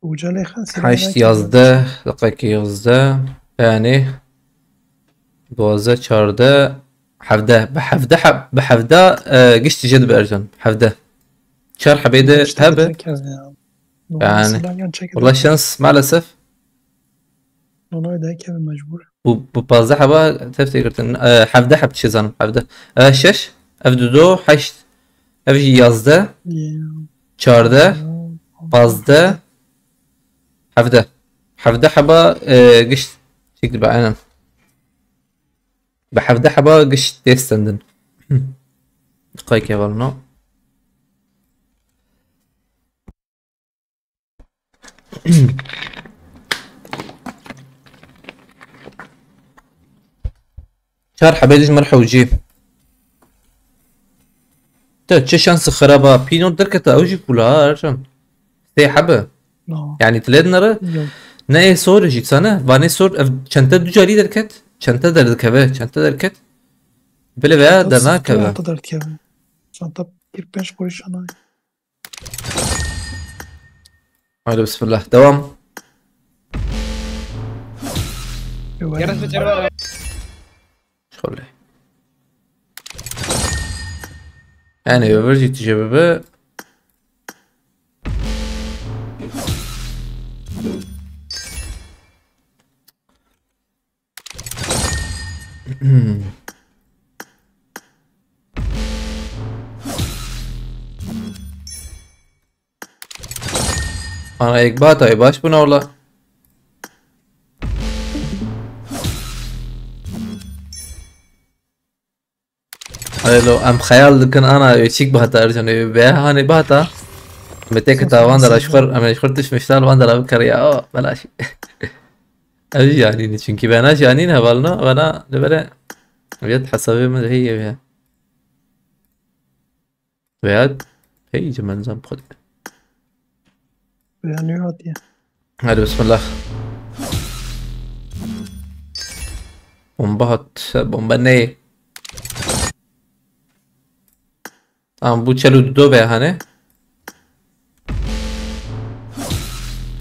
وجالي خاص حشت yazdı دقيقة yazdı يعني 12 14 حفده بحفده قشت جد بأرجن حفده شهر حبيده هبه يعني والله شانس مع الأسف والله ده كان مجبور وبازده حبه تفتكرتن حفده حبت شزان حفده شش افدو حشت افجي yazdı 14 15 حفده حبه قشت تكتب عينا بحفده حبه قشت تستندن دقيقة يا والله شهر حبيبي مرحبا وجيب تشي شانس خرابة بينو دركة اوجي كلها ارجم تي حبة يعني تلاد نرى Ne sor jî sana? Vanê sor ev çenta du carî derket. Çenta derdikeve, çenta derket. Bile veya dernakeve. Hata dert ya. Santa 45 kuruş ana. Haydi bismillah. Devam. Yarın seçer var. Şöyle. Yani öbür cevabı Ana ek baht ay baş buna ola. Hello, am khayal dikin ana çik bahta arjan be hani bahta. Metek tavan da aşkar tişmişler van da bakar ya belaş. Abi yani çünkü ben yani havalna bana böyle بيد حسابية ما هي بها بيد هي جمال نظام خد Yani yok ya. hadi bismillah bomba hat bomba ne tamam bu çaludu be hani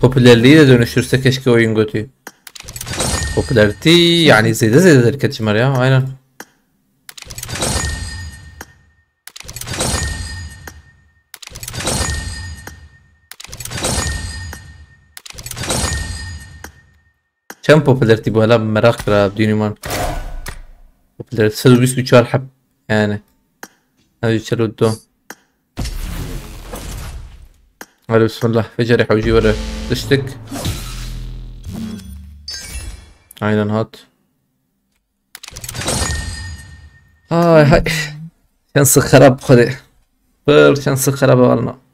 popülerliği de dönüşürse keşke oyun götü popülerliği yani zede hareket ya aynen. كم popularity بولا مراق ترى بدون ما popularity صدق بس بيشوال حب يعني هذا يشلو الدوم هذا بسم الله فجر يحوجي ورا تشتك عينا هات هاي شانس خراب خدي بر شانس خراب والله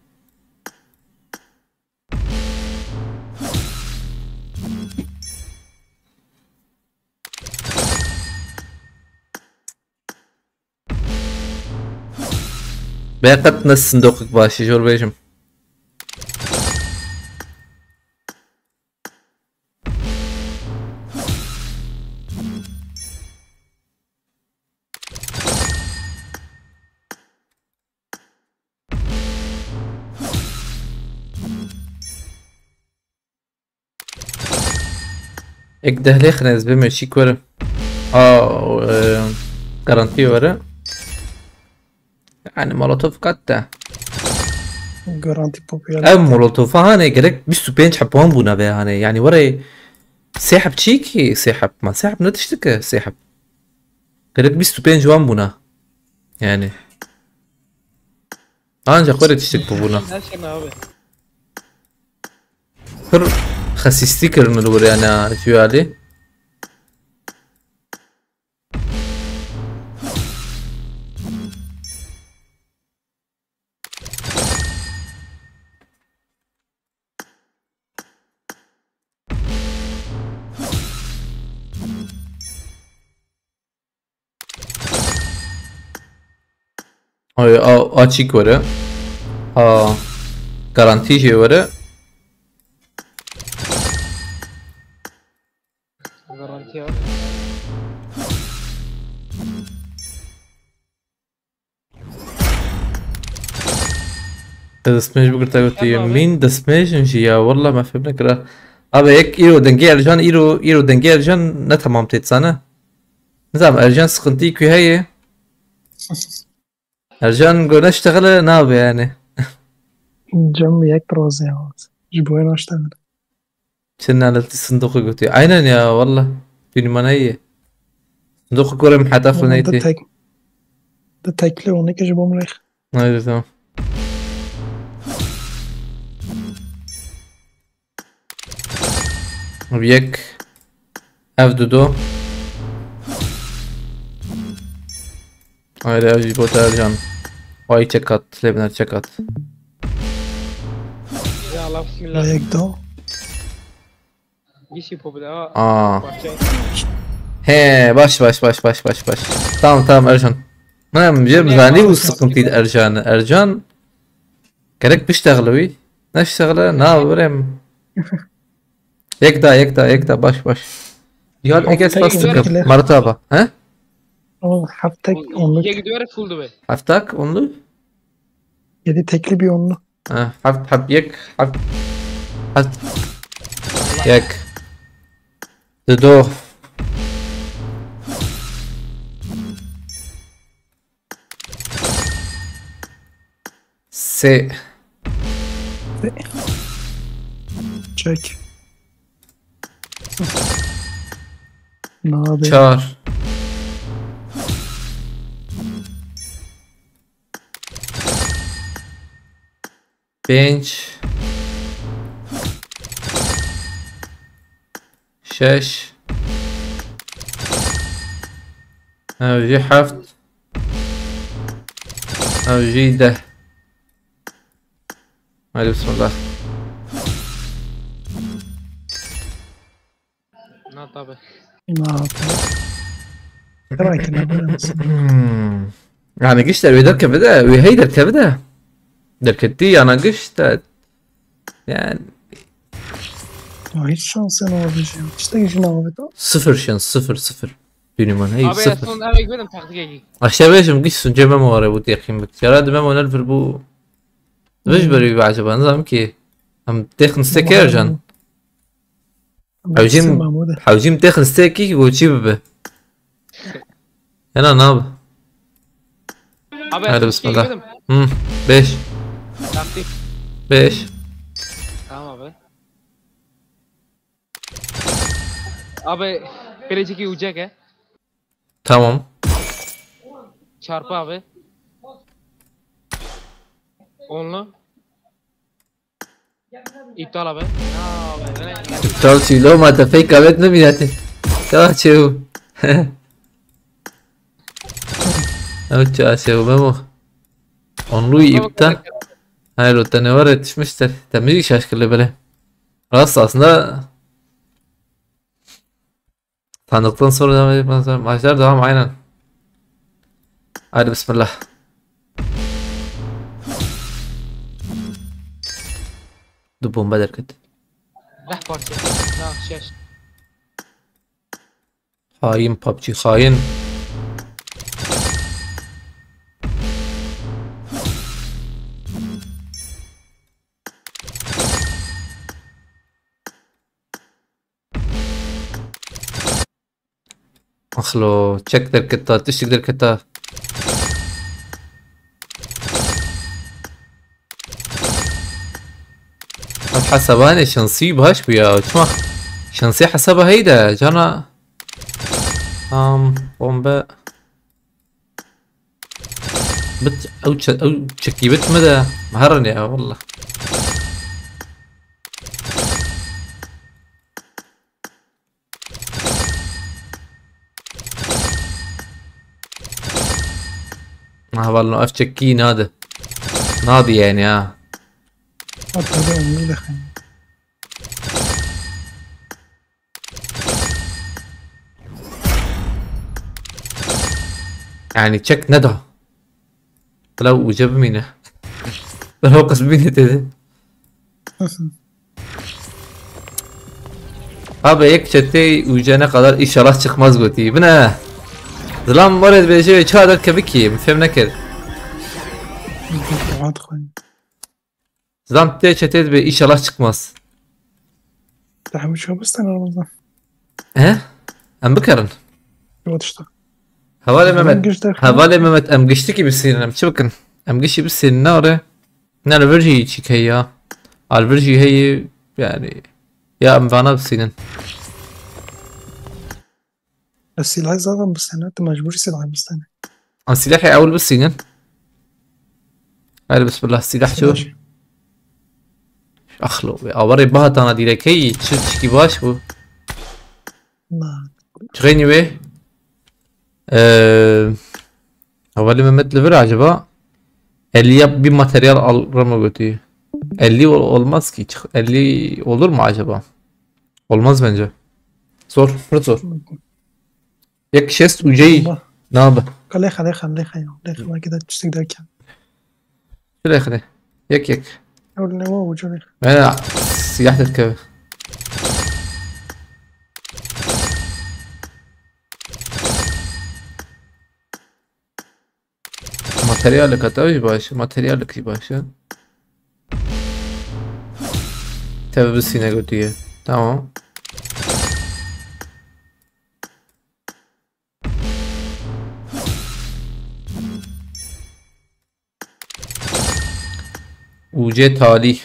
بيقت نص صندوقك باشي جور بيجم اكده ليه خناز بمشي كورة garanti ورا يعني مولوتوف قطع Garanti popüler. ام مولوتوف هاني قالك بيستو بينش حبوان بونا بها هاني يعني ورا سحب تشيكي سحب ما سحب نتشتكى سحب قالك بيستو بينش وان بونا يعني انجا قرر تشتكي بونا Her şey ne abi? فر خسيستيكر من الوري انا شو علي Ay açık var. Garanti şey var. Garanti abi. دسمش بقدر تقولي مين دسمش نجي يا والله ما فهمنا كره ابا هيك ايرو دنجي ارجان ايرو دنجي ارجان نه تمام تتسانه نظام ارجان سقنتي كي هي ارجان قلنا اشتغل ناب يعني Cam yak proze ya. Jiboya açtı. كنا على الصندوق قلت عينا يا والله في المنية صندوق كورة محتاف Da نيتي tek. Da tekli onu ki jibom leh. هاي تمام وياك اف دودو هاي اجي بوتا ارجان واي تشكات لبنر تشكات Ya Allah bismillah. Yak do. Gişi popüler. اه هي باش تمام ارجان ما مجرب زاني وسقمتي ارجان كرك بيشتغلوي نشتغله نا بريم يك دا باش يال اجا سباستكم مرتبة ها Ama haftek onluk. Yek duvara full duvar. حفتك onlu 7 tekli bir onlu. ها حب يك حب يك دو سي Çek. Ne abi? چار پنج شش اوجي حفت اوجي ده هاي بسم الله Ne tabi. Ne abi? Belki ne bilmez. يعني قشت ويدرك بدا ويهيدر كبدا دركتي انا قشت يعني Hiç şansın olmayacağım. İşte gücün abi. صفر شان صفر بينما هي Abi en صفر son eve gidelim taktik edeyim. عشان باش مقيس جيبه موري بودي اخي جراد ما مونال فربو باش بري بعجبها نظام كي هم تاخن ستيكر جان حوجيم حوجيم تاخن ستيكي وتجيب به انا ناب Abi Hadi en son bismillah. gidelim. بيش Taktik. بيش Tamam abi. Abi bilecik ucak he. تمام Çarpı abi. Onlu. İptal abi. Abi. تالشي لو ما تفيك بيت نمياتي تالشي او تالشي مامو onluyu ipten hayır o tane var yetişmiştir temizlik şaşkınlığı böyle Rasta aslında tanıdıktan sonra devam edip maçlar devam aynen hadi bismillah du bomba derket Dah parça. Nah şaş. hain PUBG hain اخلو تشيك دركتا تشتك دركتا حسباني شنصي بهاش بيا شما شنصي حسبها هيدا جانا بومبا بت او تشكي بت مدى مهرني يا والله ما والله اف تشكي نادي يعني Tabii onlu da. يعني تشك ندى لو جاب مينا لو قسميني تدي abi ek chatte uyacağına kadar inşallah çıkmaz götü. Bu ne? Zlam var et bir çağdır kebiki. Mefhem nekir. Rahat koy. Zlam te chatte bir inşallah çıkmaz. Daha şu bastan aramızda. He? Am bıkarın. Yok işte. Havale Mehmet am geçti ki bilsin am çabukun. Am geçti bilsin ne oraya? Ne verji çıkaya. Al verji hey yani ya am bana bilsin. السلاح زادة بالسنة انت مجبور سلاح بالسنة. عن سلاحي اول بالسنين. هاي بسم الله السلاح شو؟ اخلو اوري بها تانا ديركي تشكي باش بو. نعم. تغني به اولي Mehmet Lever acaba 50 yap bir materyal alır mı götüyor? 50 olmaz ki. 50 olur mu acaba? Olmaz bence. Zor. Çok zor. Yak şest ucayı. Ne yapı? خليه ما كده تشتك ده كان. شو خلي يك أول نواه وجوني. انا سياحة الكوي materyallik hatta başı. Materyallik başı. Tabi biz yine götüye. Tamam. UC talih.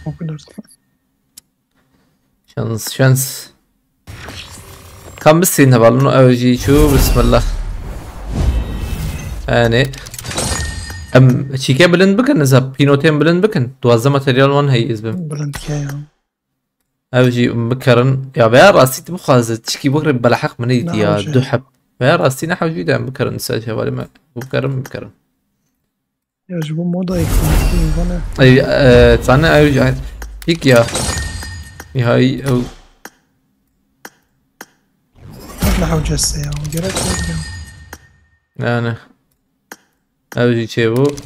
O kadar. Şans. Kam bilsin havalını avcı şu bismillah. Yani çike bilind bikin izab pinotem bilind bikin. Duazza materyal wan hay izbim. Bulan ki ya. Avcı bikaran ya veya rasti bu khazı çiki bukre balahaq منيت نعم، ya شيء. duhab. Veya rasti نحو جدا bikaran sal şevali ma bikaran. Ya bu moda ekonomik bana. Ay sana avcı hik ya. Nihai او ما حوجة السيا وجرت وجرت. yani avcı şey bu.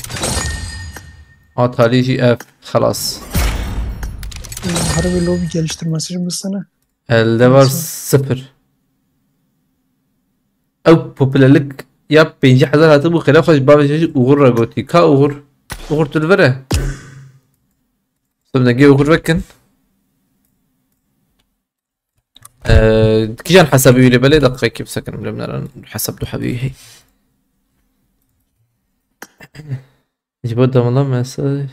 Atalici ev خلاص. Harbi lobi geliştirmesi için bu sana. Elde var 0. Ev popülerlik yap 50,000 hatı bu khilaf hoş babacı uğur goti ka uğur tulvere. Sonra ge uğur vekin. كيجان حسابي لي بلي دقيقة كيف سكن بلمنا حسبته حبيبي يجيبوا ده والله مساج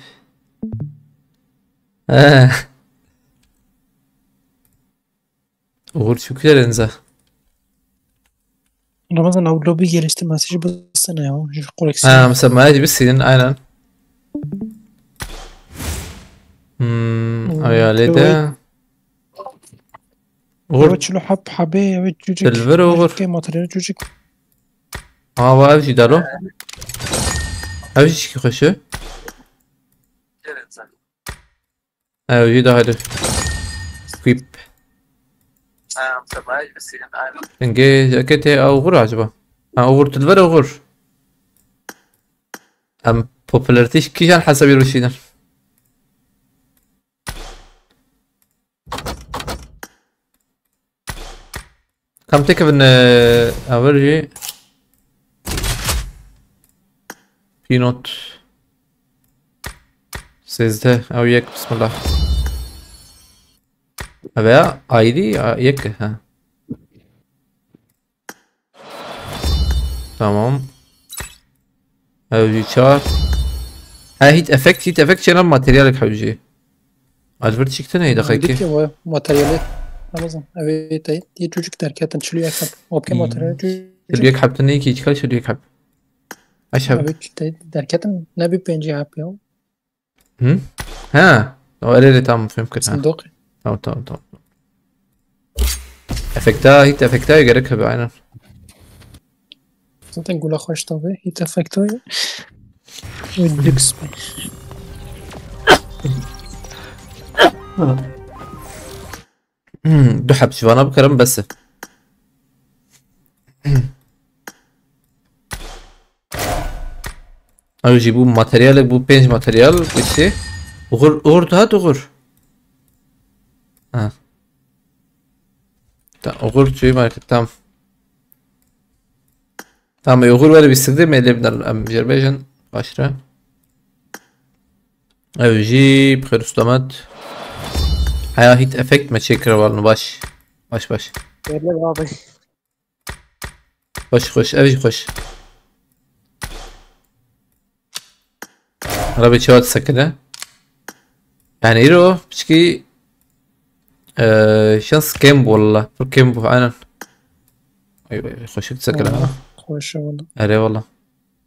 uğur çok güzel enza. Ramazan o lobi geliştirmesi için bu sana ya. Şu koleksiyon. مثلا ما يجي بالسنين aynen. Ayale de. Uğur Evet şunu habe evet çocuk. Silver uğur. Ki materyal çocuk. اه وابجي دارو ابجي شي خشو ابجي ده هذا كويب انجي جاكيتي او غور عجبه غور تلفر غور ام بوبولاريتيش كيجان حسب يروشينا كم تكف ان اورجي Pinot 13 او يك بسم الله veya ID يك ha. Tamam. Avcı çağır. Ha hit effect şena materyal havcı. Albert çıktı neydi Dedik dakika? ya bu materyali. Ramazan evet diye çocuk derken çılıyor yakın. Okey materyal çocuk. Şöyle yak haptın neyi ki çıkar şöyle yak hap. Aşağı. Evet derken ne bir penci yapıyor. Hı? Ha. O öyle tamam fهمت. Sandok. Tamam. Efekta hit efekta gerek abi aynen. Zaten gula hoş tabi. Hit efektoyu. Ve lüks be. دحب شوف انا بكرم بس او يجيبوا ماتريال بو بينج ماتريال بشي وغور هات وغور ها وغور شوي ماركت tamam يغور ولا بيستخدم اللي من الأذربيجان 10 او يجيب خرسطامات هيا هيت افكت ما تشكر والله باش Yerler abi. خوش ابي خوش ربي شوات سكنة يعني ايرو بشكي شانس كيمبو والله فور كيمبو انا ايوه خوش سكنة Hoş oldu. اري والله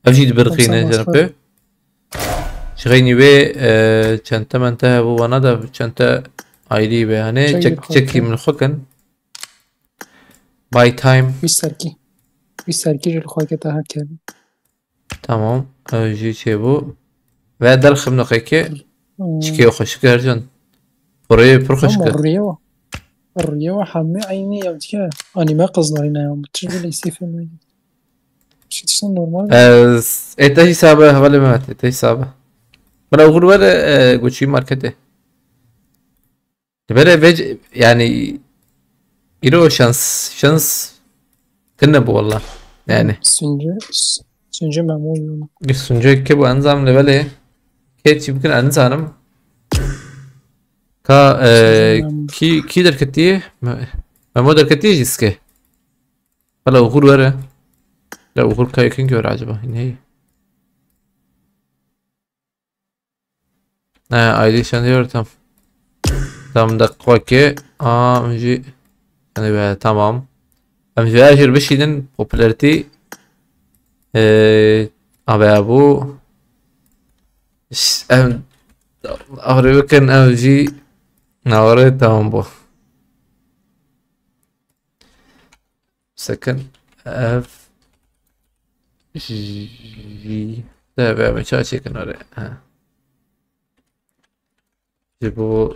ابجي برقينة خمسة جربي شغيني بي چنتا منتهى بو وانا دا چنتا ايدي بي يعني چكي من الخكن باي تايم Bir serki jel khoy ke taha kel. tamam ابجي چه بو ve درخم نقيكي شكي خوش كرجن بري برخش كر الريوة حمي عيني يا وجهه أنا ما قصدي هنا يوم تشغل يسيف ما شو تشتغل نورمال ايتاش حسابه ولا ما ايتاش حسابه بلا اقول ولا قوتشي ماركته بلا فيج يعني يرو شانس كنب والله Yani Süncü memnun. sunucu ki bu enzam leveli keç يمكن انزانم ka ki derketiye ما دركتيه جسكه فلا وغور ورا لا وغور كاي كين جور عجبه ان هي ايدي شان diyor tam dakika ki mji yani be tamam mji ajir bişinin popularity abi bu أغرب كان أوجي نوري تامبو سكن اف جي ده بقى مش عارف كان وري جيبو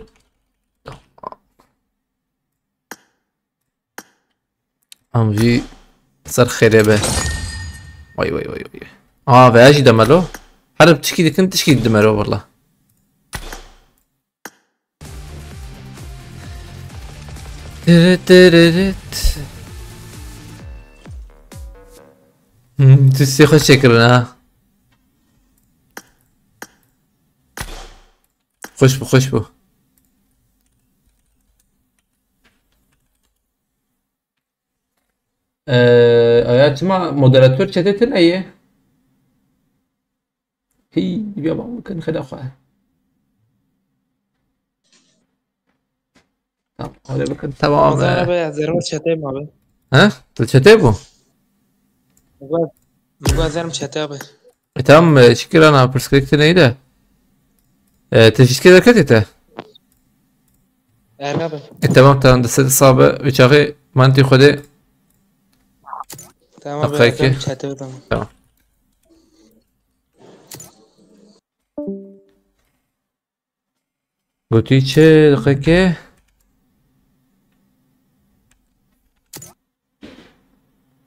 أمجي صار خريبة وي باجي دملو حرب تشكي كنت تشكي دملو والله تسي خوش شكرنا خوش بو آيات ما مودراتور شتتن ايه هي بيابا ممكن خد اخوها هذا بكن تمام انا بقى زرمت شتام abi. ها تشتبو مقا زرمت شتام تمام شكرا انا برسكريكت نيدا تشكيله كتته abi. تمام دست صابه بچاقي مانتي خودي Tamam Dakika ben iki. çatı tamam. تمام قلتي چه دقيقه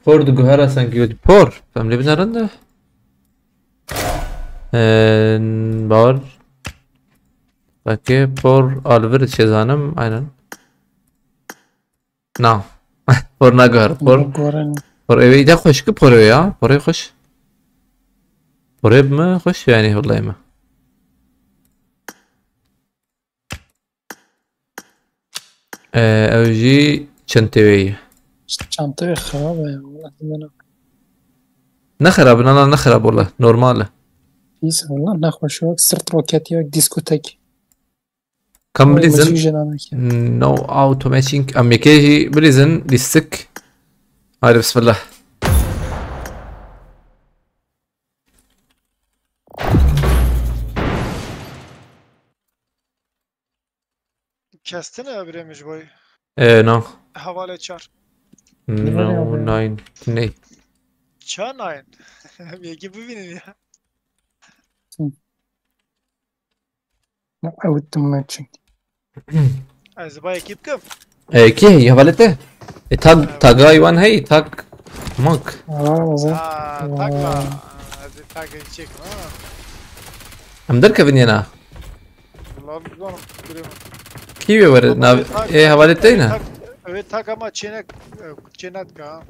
فورد جوهرة سانكيوتي بور فاملي بنرنده باور اوكي بور الفرد شيزانم aynen نعم بور ناجوهر بور ايوه ده خوش بور يا بور خوش بور ما خوش يعني والله ما او جي çanteveye Çantayı خراب ya والله نخرب انا نخرب والله نورمال بيس والله نخوش وقت سرت روكات يا ديسكوتاك كم بليزن نو اوتوماتيك اميكيجي بليزن للسك هاي بسم الله Kestin ya bir emiş boy. نو Havale çar. نو ناين ني Çar nine. Belki bu benim ya. عودت ماتشنج Az bay ekip kim? كي هي هبلته تاج تاج ايوان هي تاج مانك رمضان Takla. Hadi takla çek. ام دركب انا Allah'ım güzel. Görüyorum. كيف ورد ناب ايه هبلتينا Evet tak ama çenek ka.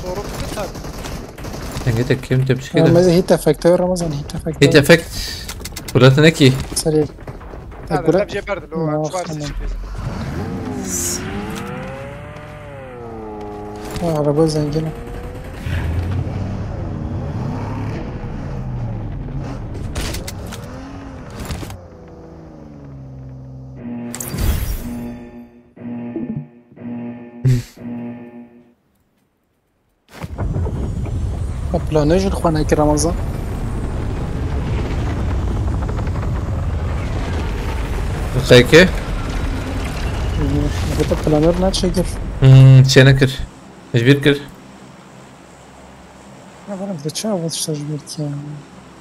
Sorup bir tak. انت كم تمشي كده رمضان هيتا فاكتور رمضان هيتا هيت فاكتور افكت ولاتنا كي سريع Hadi Bırak. hep ceperdi. O şu var Tamam. seçim. araba zengini بلانج الخوانه كي رمضان خيكي قلت بلانر ناتشيكر شنكر ايش بيركر Ya bana bir de çağ batışta belki ya.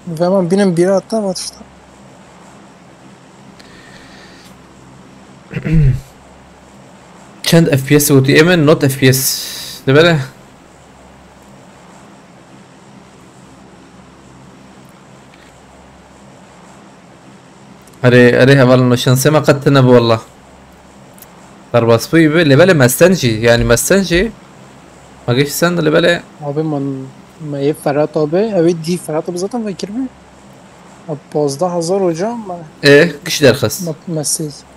Ve hemen benim biri hatta batışta. چند اف بي اس وتي ام نوت اف بي اس دبله اري هبل انه شانسي ما قد تنب والله ضربة سبوي اللي بالي ما استنجي يعني ما استنجي ما جيش السنة اللي بالي. Abi ما ev Ferhat abi evet di Ferhat abi zaten vekil mi? Abi 15000 hocam ايه كش درخص.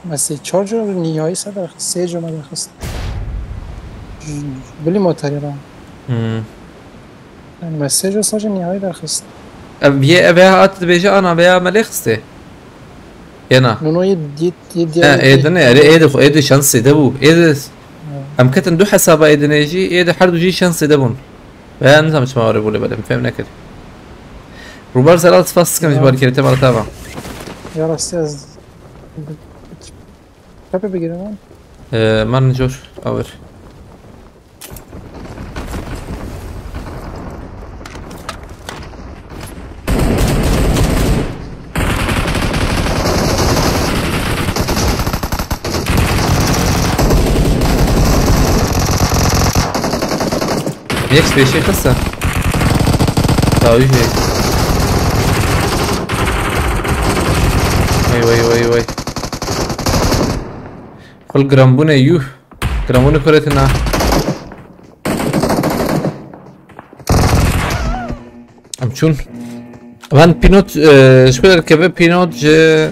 mesaj charge nihai sadar sece ma درخص بلی موتری را yani mesaj sadece nihai درخص بيه أبيها أت بيجا أنا بيها مليخستي. ينا. نونو يدي ايه ده نه ايه ده شانس ده بو ايه ده ام كتن دو حسابه ايه ده نيجي ايه ده حردو جي شانس ده بون بيان نظام مش موري بولي بلا فهمنا كده روبار سلات فاست كم جبار كده مرة تابعة ya rastı az Pepe بگیرم من نجور اور يكس بشيء خسه لا يجي وي قل جرامبونا يوه جرامبونا كرتنا امشون من بينوت شبه الكباب بينوت جي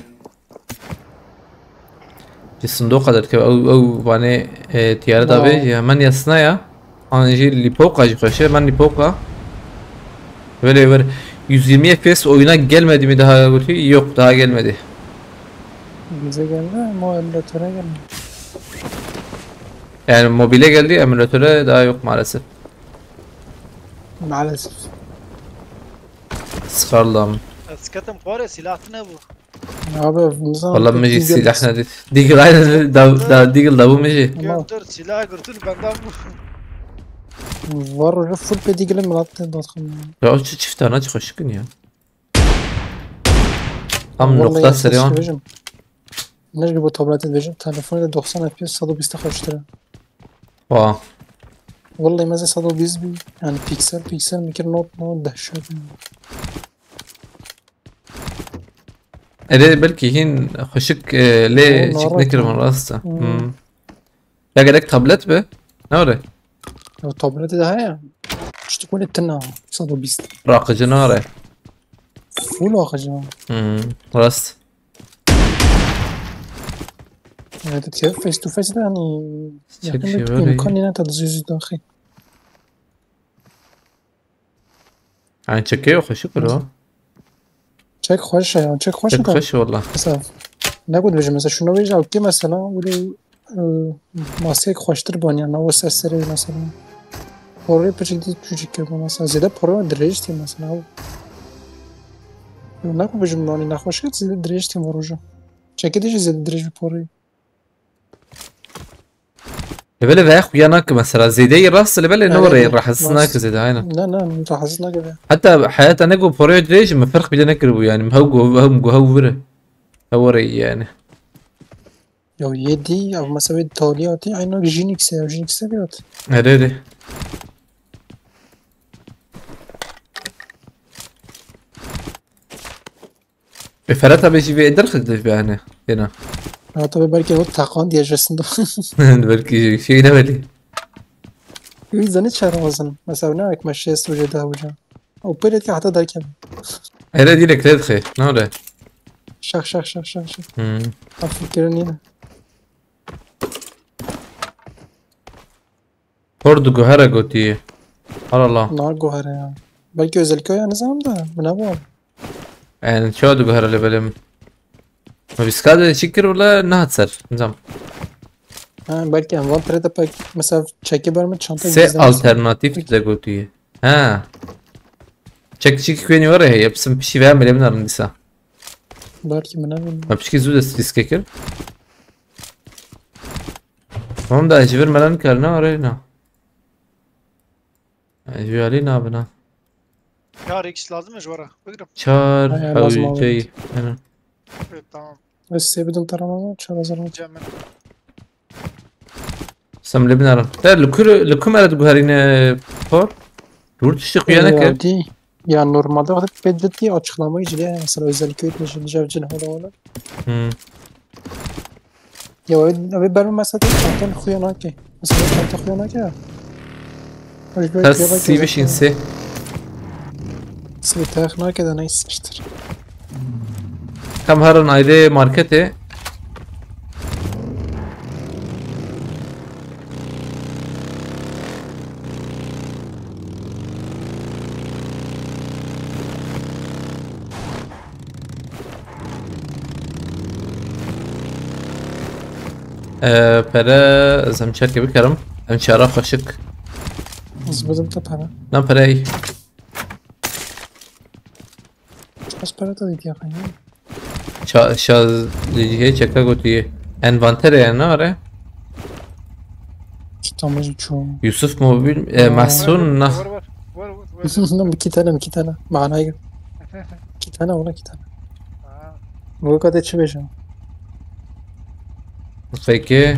الصندوق هذا الكباب او باني تيار دابي من يصنع أنا جي اللي فوقه جي من اللي فوقه böyle 120 FPS oyuna gelmedi mi daha kötü? Yok daha gelmedi. Bize geldi ama emülatöre gelmedi. Yani mobile geldi emülatöre daha yok maalesef. Maalesef. Sıkarlam. اسكتم قارئ سلاحنا ابو Abi nizam. Vallahi meci silah nedir? Digil aynen da digil da bu meci. كمتر سلاح قلت بندم Var öyle full pedigile mi lattı dotcom. Ya o çift tane çıkışkın ya. Tam nokta seriyon. Ne gibi bu tablet vereceğim? Telefonuyla 90 FPS 120 kaç lira? Vaa. Vallahi mesela 120 bir yani piksel mikro not dehşet. Ede belki hin hoşuk le çık nekir من راسته. Ya gerek tablet be. Ne öyle? Ya tableti daha ya. İşte bu nettina 120. Rakıcı ne öyle? Full akıcı. Rast. Evet ya face to face de yani Çek şey yakın var ya. imkan yine tadı yüzü dahi. Yani çekiyor hoşuk o. Çek hoş ya çek hoş Çek da. hoş valla. Mesela ne بود بجم مثلا شنو بيجي او كي مثلا ولي ماسك خوشتر بانيا نو سسري مثلا پوری پچیدی چوچی که مثلا زیاده پرو درشتی مثلا نه کو بجم نانی نخوش که زیاده درشتی وروجا çekediği زیاده درش پوری Böyle veya uyanak mesela Zede'yi rast böyle ne var راح اسناك زيد هاينا. لا راح حسنا كده حتى حياتي انا جو بوريو دريج ما فرق بين نكربو يعني مهوره هوري يعني. ya yedi ya mesela taliyatı aynı Jinx ya Jinx'e biraz هريري. فراتها بيجي في درخت يعني هنا. ya tabii belki o takan diyeceksin belki şey demeli. o yüzden hiç aramazsın mesela ne ekmek şey soruyor daha hocam o peleti hatta derken هلا دي لك تدخي نوري. şak fikrin yine برضو جوهرة قوتي. الله الله. nar gohara ya belki özellik o ya nizam da bu ne bu يعني شو دو جوهرة اللي بلم. ما بيسكاد شكر ولا انها تسر نظام. ha belki envantere de pek mesela çeki verme çanta سي alternatif de قوتي. ها. Çek çiki kweni var ya yapsın bir şey vermeli mi narındıysa. belki mi ne bileyim ما بشكي زود استيسكيكر. هم ده اجبر ملان كارنا ورينا. اجبر علينا بنا. كار اكس لازم اجوره بقرب شار Aynen, او lazım جاي هنا. طيب تمام بس بدون ترى çara zarar جمل سم اللي بنارن. لا لكم على تقهرين فور. دور تشتق ويانا كيف. değil yani normalde vakit beddetti açıklamayı cile mesela özellik öğretmeci cevcin havalar ya abi ben mesela çantanı kuyana ki mesela çanta kuyana ki Ters siymiş insi. Sivitah nakeda neymiştir. Kam haran ayrı markete. Pere zemçer gibi karım. Emçara kaşık. Zbudum ta para. Ne parayı? Az para da değil ya kanka. Şazlıcıya çeka gotiye. Envantere yani ne var ya? Tutamız çoğu. Yusuf mobil mahsun nah. Var. iki tane. Manaya gir. 2 tane ola 2 tane. Ha. Bu kadar çibeşim. Peki.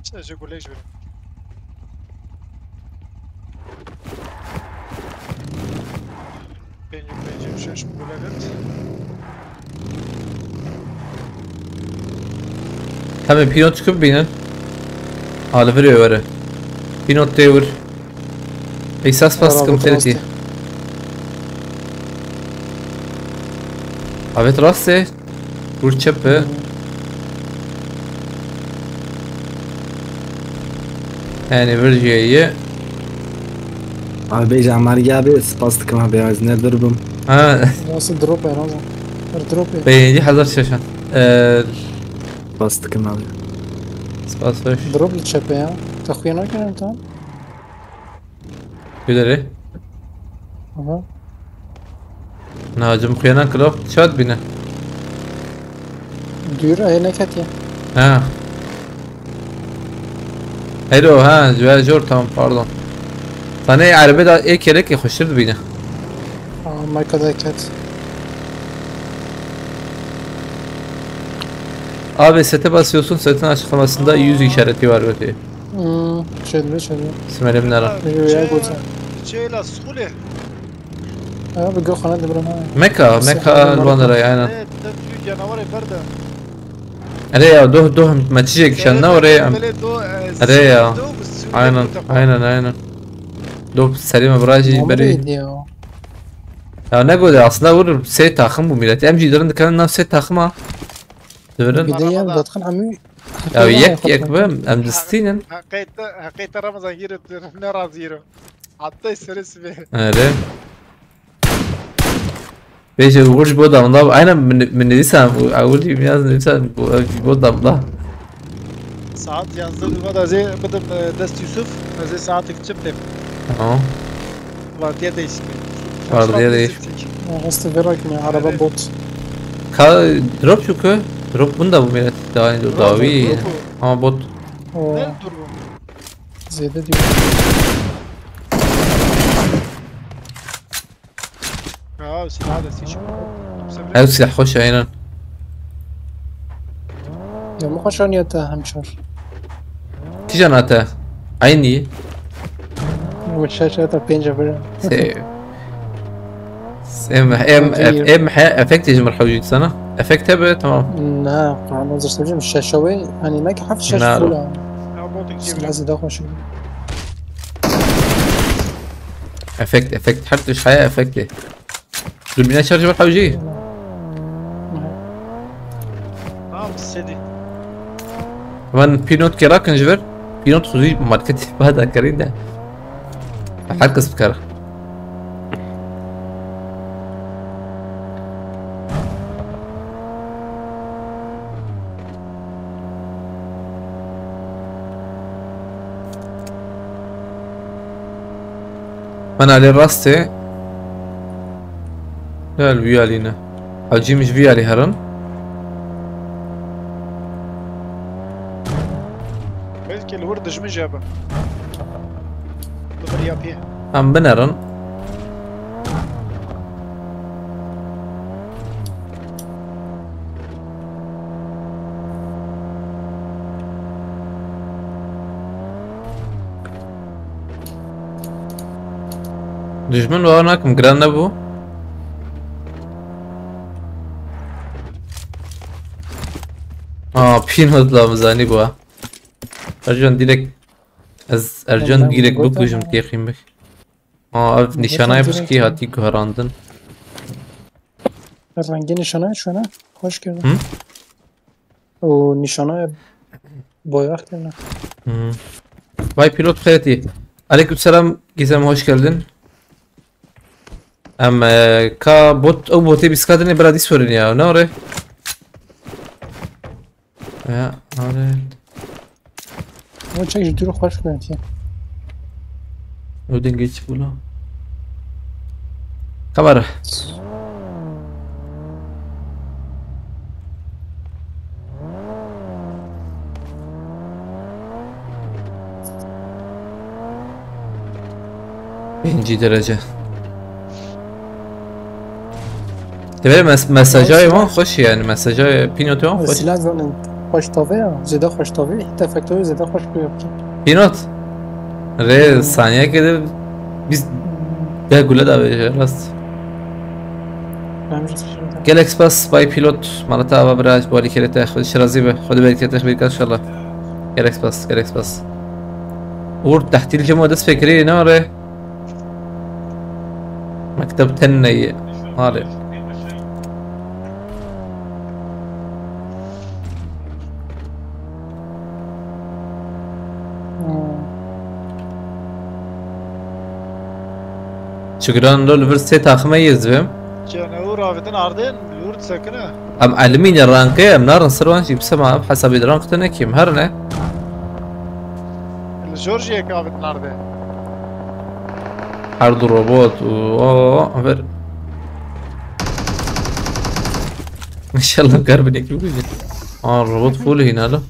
Sadece kolej verin. Benim şaş bu evet. Tabii pilot çıkıp binin. Alı veriyor öyle. Pilot devir. Esas baskım tereti. Evet rastı. Vur çöpü. Yani vereceği. Abi beja margi abi spas tıkım abi az ne durum. Ha. Nasıl drop ya Ramazan? Drop ya. Beğenci hazır şaşan. Spas tıkım abi. Spas hoş. Drop li çepe ya. Takviye kendim tamam. Güleri. Aha. Nacım kıyana kılıp çat bine. Duyur aynekat ya. Ha. Hello ha jor tamam pardon. Sana araba da ilk kere ki hoştur bine. Aa markada kat. Abi sete basıyorsun setin açıklamasında 100 işareti var böyle. Şöyle. İsmail'im nara. Ya güzel. Şeyla skule. Abi go khana de brana. Mekka Luandara aynen. Evet, büyük canavar yapardı. Araya doh matchecek şanna oraya. Araya. Aynen. Doh Selime Braji beri. Ya ne göre aslında vurur set takım bu millet. Emcilerin dükkanından set takım ha. Devren. Bir de ya datkan ami. Ya yek ben emdistinin. Hakikaten Ramazan girip ne razı yürü. Hatta isteriz be. Öyle. Beşe vuruş bu damla. Aynen min dediysen bu avulcuyum yazdım bu damla. Saat yazdı bir vada ze bıdım dest Yusuf ze saat çıktı. Tamam. Vardiya değişti. Vardiya değiş. Hasta verak mi araba bot. Drop çünkü. Drop bunda bu millet daha önce davi. Ama bot. O Ne durum? zede diyor. Ya silah da seçim. Ev silah hoş aynen. Ya mu خوشان ya ta hamçar. Tijanata. Aynı. Bu şaşa ta penca böyle. ام افكت يجمع حوجي سنه افكت هبه تمام لا قاعد نظر سجل الشاشوي يعني ما كحف شاشة نعم. فولا Ya botu بسم gibi. الله زي داخل شو افكت حتى ايش حياه افكت دول شارج بالحوجي Tamam sedi. كمان بينوت كراك نجبر بينوت خذي ماركت هذا كريم ده حركز بكره من على راسي لا الفيالينا حجي مش فيالي هرن Belki الورد جمجابة. بدر yapıyor. ام بنرن دجمن وهناك مقران ابو بينوت لا مزاني بوا Ercan direkt az Ercan Ben direkt gotam bukujum ama. tiyaqim bek. Ev nişanayı direkt pişki ya. hati guharandın. رنگی نشانه شونه خوش کرده Hı? و نشانه boyak derler. Vay pilot Hayati. Aleykümselam Gizem hoş geldin. Ka bot o botu biz kadını biraz sorun ya. Ne oraya? Ya oraya. Ama çek ciddi hoş کرده. Öden geç bula. Kamera. Birinci derece. Tabii mesajı ama hoş yani mesajı pinot ama hoş. Silah zanın hoş tabi ya. Zede hoş tabi. Tefektörü zede hoş koyuyor ki. Pinot. Re saniye kadar biz de gule da rast. Ben bir şey dedim. Gel Express by pilot مرتبا براش باری کرده خودش راضی به خود برکت خبیر ان شاء الله گل اکسپرس اور تحتیل جمع دست فکری ناره مكتب تني مالي شكرا لول فرستي تاخمه يزبم Canavur abitin ardın yurt sakını. ام علمين الرانكي ام نار نصروان جيب سما بحسب الرانك تنكيم هرنا Georgia'ya abitin ardın. عرض الروبوت و ver ان شاء الله قرب يكلوا الروبوت فول هنا له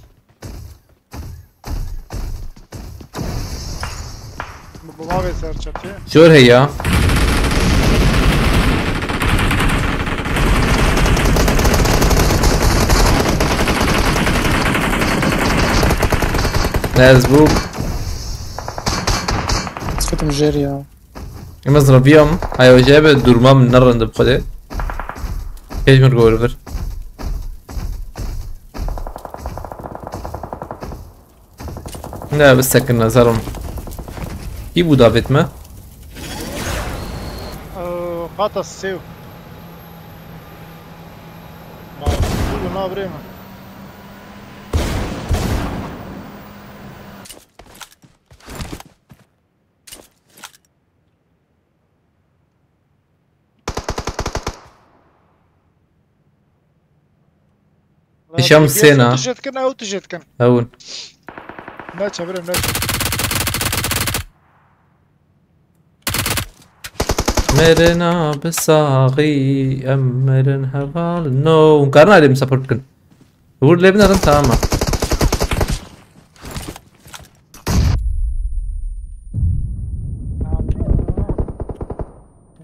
Bu mavi ser çatı. شور هي مزبوب Sıkıntım jer ya. مزربيهم هاي وجابه durmam من نرند بخده ايش من جولفر لا بس سكن نظرهم يبو دافيت ما Hatas sev. Bu ne abre mi? هشام سينا تجتكن او تجتكن. هون ناتش ابره ناتش. مرنا بصاغي امرن هفال نو قارنا اللي مسافركن يقول لي بنرن تمام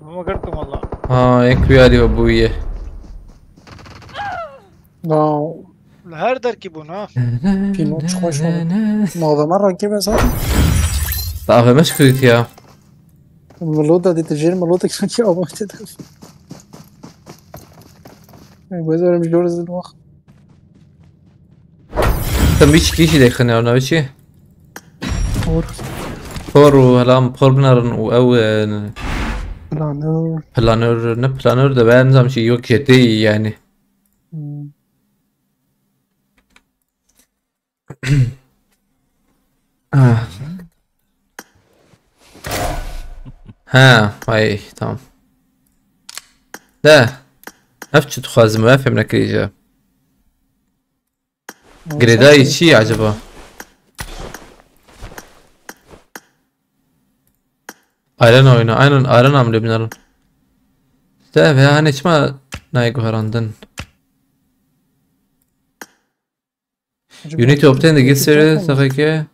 ما قرتم والله. اه يكفي علي ابويه Da Her derki bunu ha. pilot hoş oldu. Mağdama rakibe zaten. طيب مشكلة يا الملودة دي تجير ملودة كي أبغى تدخل. بس أنا مش جالس الوقت. تم بيش كيشي داخلنا ولا بيشي اور فور هلام فور بنرن او بلانور. بلانور ده بقى نظام شي يوك جدي يعني آه. ها هاي تمام لا نفس تخازم ما فهم نكريجا جريداي شي عجبه Aynen oyunu aynen hamle binarın. De ve hani içme naygo herandın. Unity obtain the guest series tabii ki.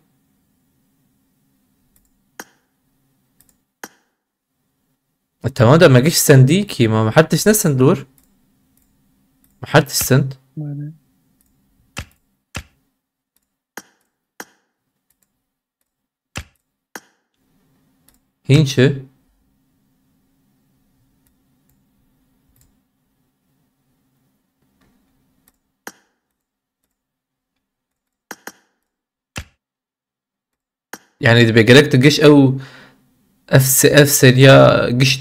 تمام ده ما جيش سنديكي ما حدش نسند دور ما حدش سند هينشي يعني دبي جرك تجيش او اف سريا جيش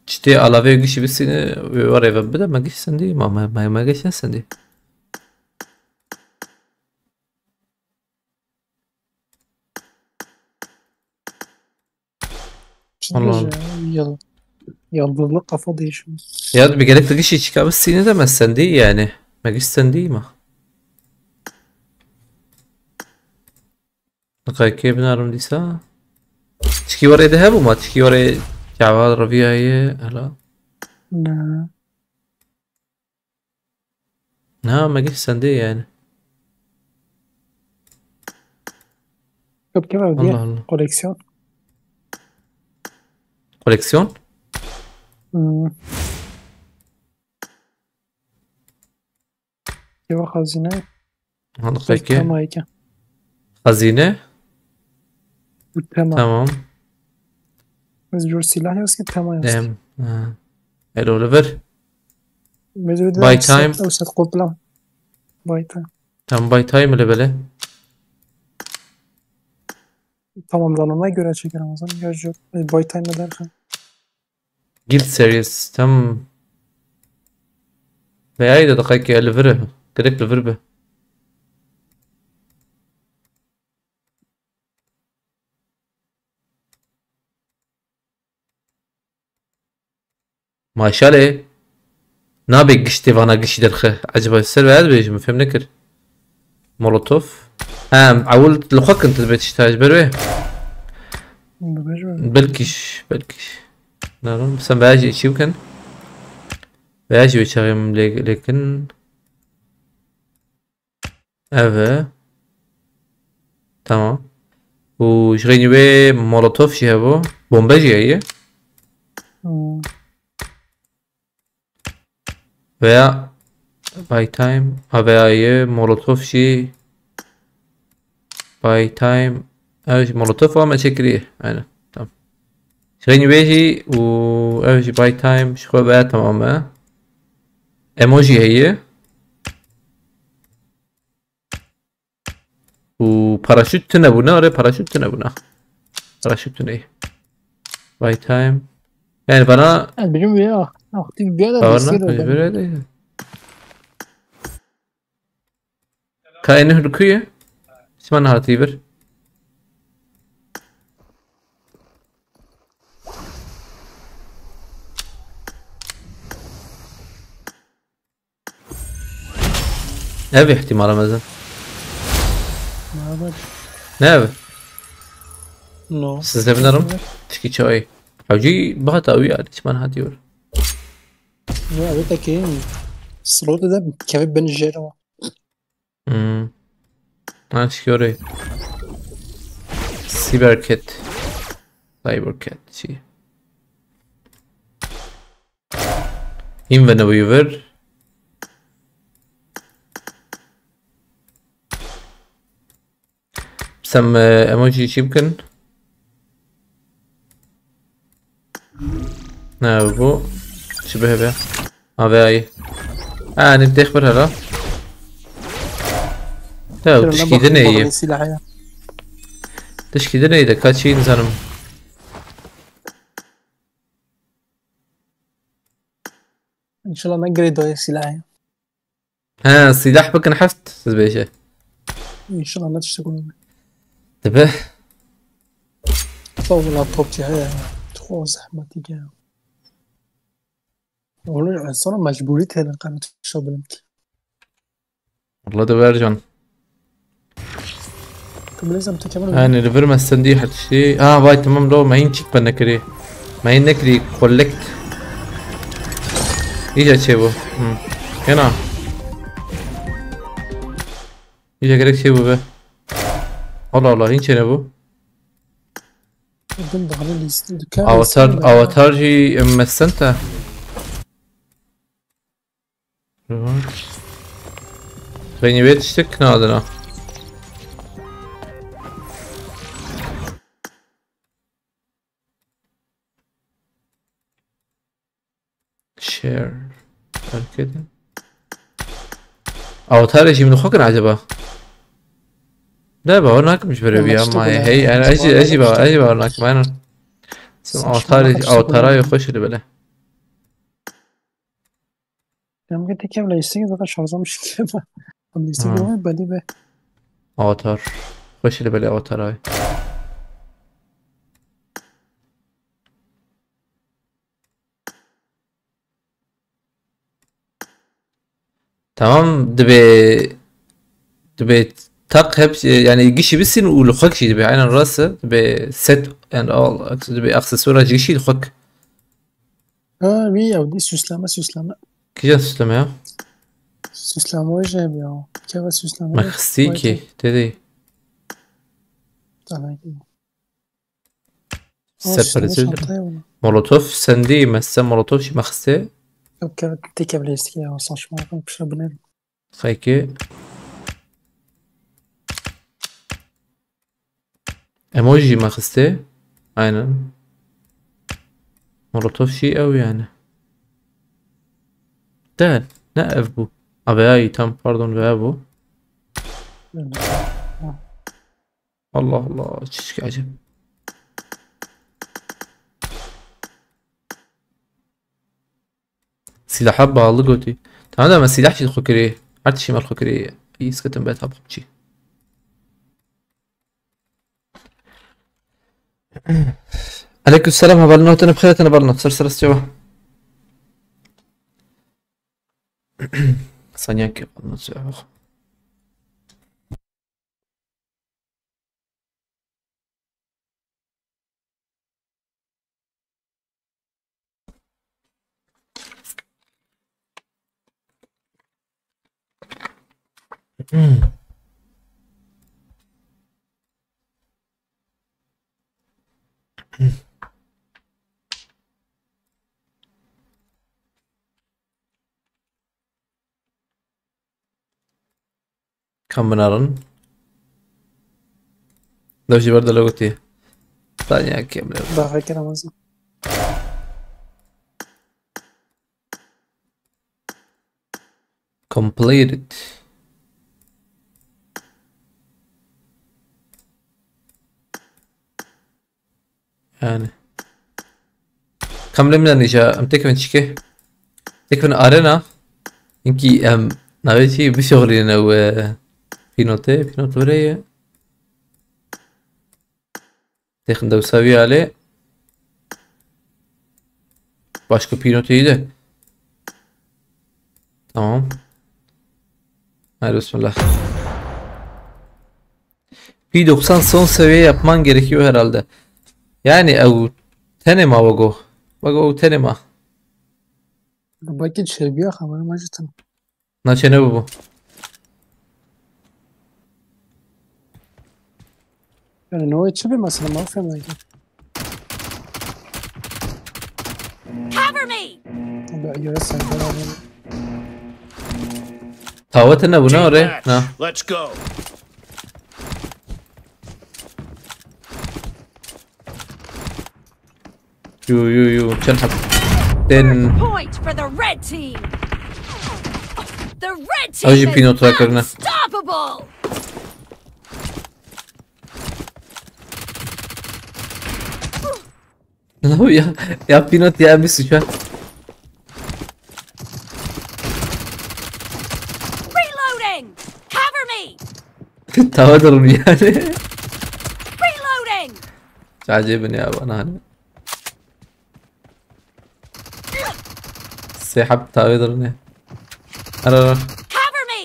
تشتي على في جيش بس ورا بدا ما جيش سندي ما جيش سندي والله يلا يلا لقى فاضي شو يا دبي جرك تجيش يشكا بس سنة ده ما سندي يعني ما جيش سندي ما نقاي كيف نارم ديسا تشكي ورا ذهب وما تشكي ورا جعوال ربيع هي هلا لا ما جيش سندي يعني كيف الله بدي الله كوليكسيون كوليكسيون كيف خزينة نقاي كيف تمايكا خزينة والتمام تمام بس جور سلاح بس كتمايك دام حلو ليفر باي باي تايم. او ست قبلة باي تايم تمام باي تايم اللي بله Tamamlanana göre çekerim o zaman. Gözcü boy time ederken. جيلد سيريس تم بهاي دقائق ليفره كريك ليفر به ما شاله نابي قشتي فانا قشي درخه عجبه السر بعد بيجي ما فهم نكر مولوتوف عولت لخوك انت بتشتاج بروي بلكش لا لا بس باجي شو كان باجي بيشغم لكن افا تمام وشغيني بي مولوتوف شي هبو بومباجي هي veya by time veya molotof شي by time ايش مولوتوف وما شكريه انا تمام شغيني بيجي و ايش by time شو بقى تمام ايموجي هي و باراشوت تنبونا ولا باراشوت تنبونا باراشوت ايه by time يعني بنا Benim ya aktif bir yerde Kavarna böyle Kaini hırkıyor. Şimdi hatı bir. Ne bir ihtimal mesela? Ne haber? Ne abi? No. Sizle binarım. Tiki çay. Hacı bahata uyu yani. Şimdi hatı bir. Ya evet ki slot da kevin ben jera. Ha çıkıyor. Cybercat. Şey. Inventory. Some emoji يمكن. bu شبه به هاي نبدأ اخبر هلا لا تشكيدنا هي تشكيدنا اذا كان شيء نزلم ان شاء الله نقري دوي سلاحي سلاح بك نحفت زبيشه ان شاء الله ما تشتغلون تبه طول لابتوب تاعي تخو زحمه تيجي والله الصراحه مجبوري هنا قامت الشغل والله ده برجع طب لازم تكمل انا ريفير ما استندي حتى شيء باي تمام لو ما ينشك بنكري ما ينكري كولكت يجي تشيبو هنا يجي كريك تشيبو به الله الله ينشي نبو قدام دخل الدكان اوتار جي مسنته خليني بيت اشتك نادنا شير كده اوتار يجي من خوكن عجبه ده باور ناكم مش بري بيا مشتغل ما يعني. هي انا اجي باور ناكم انا او ترى يخش اللي بلا هم قلت كم لا يستيقظ هذا شارزة مش كم هم يستيقظ آه. بدي به اوتار خش اللي بلا اوتار هاي تمام دبي تاق هب يعني جيشي بسين ولخك شي دبي عين الراس دبي set and all دبي اكسسوار جيشي لخك وي او دي سوسلامة كي سيستم يا سوسلامة وجه بيا كيف سوسلامة ما خستيكي تدي سيبريزل مولوتوف سندي مسا مولوتوف شي مخستي كيف تيكا بلا يستيقظ صنش ما بش بنال خيكي ايموجي مخستي عينا مولوتوف شي او يعني ده نقف بو ابي تم باردون بابو الله الله تشكي عجب سلاح bağlı قوتي tamam da ama silah شي خكري عرفت شي مال خكري يسكتن بيتها بحكي عليكم السلام هبالنا انا بخير انا بالنا سرسر استوى ثانية كيف بالنا كم بنارن لو جي برضه لو قلتي ثانية كاملة باقي كده مزة completed يعني كم لمنا نيجا امتك من شكي تكفن ارينا انكي ناويتي بشغلنا و بينوت بريه تخن دو سوي عليه başka pinoteyi de tamam hadi bismillah P90 son seviye yapman gerekiyor herhalde yani او تنما وگو تنما باكيد شربيها خبر ما جتنا ناچه ne bu يعني نوع تشبه مثلا ما فهم لك Cover me! بقى يرسل بلا تاوتنا bu ne oraya Match. na Let's go. يو تنحب den Point for the red team! The red team أجي is بينو تراكرنا. unstoppable! No ya Pinot ya bir şu an Reloading! Cover me! tavadalım yani Reloading! عجبني يا انا هنا سحب تاويدرني انا Cover me!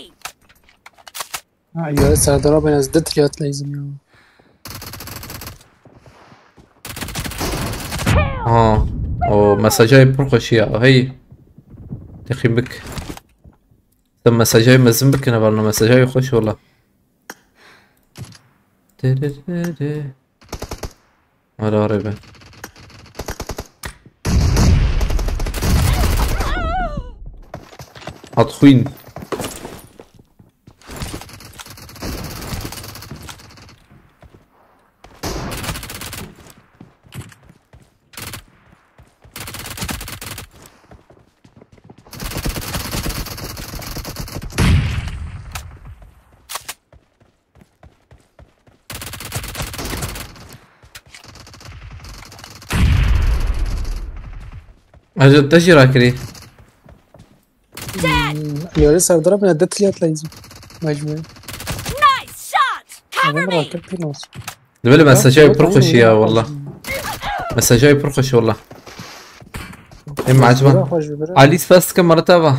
يرسل ضربنا ازدت ريات لازم يا o mesajı برخش يا هي تخيم بك ثم مساجي مزن بك انا برنا مساجي يخش والله ولا غريبة هتخوين أجل تجي راكري يا سردار من عدت لي لازم مجموعة Nice shot! أنا راكب في نص دبل مساجاي برخش يا والله مساجاي برخش والله إما عجبان علي سباست كم مرة تابع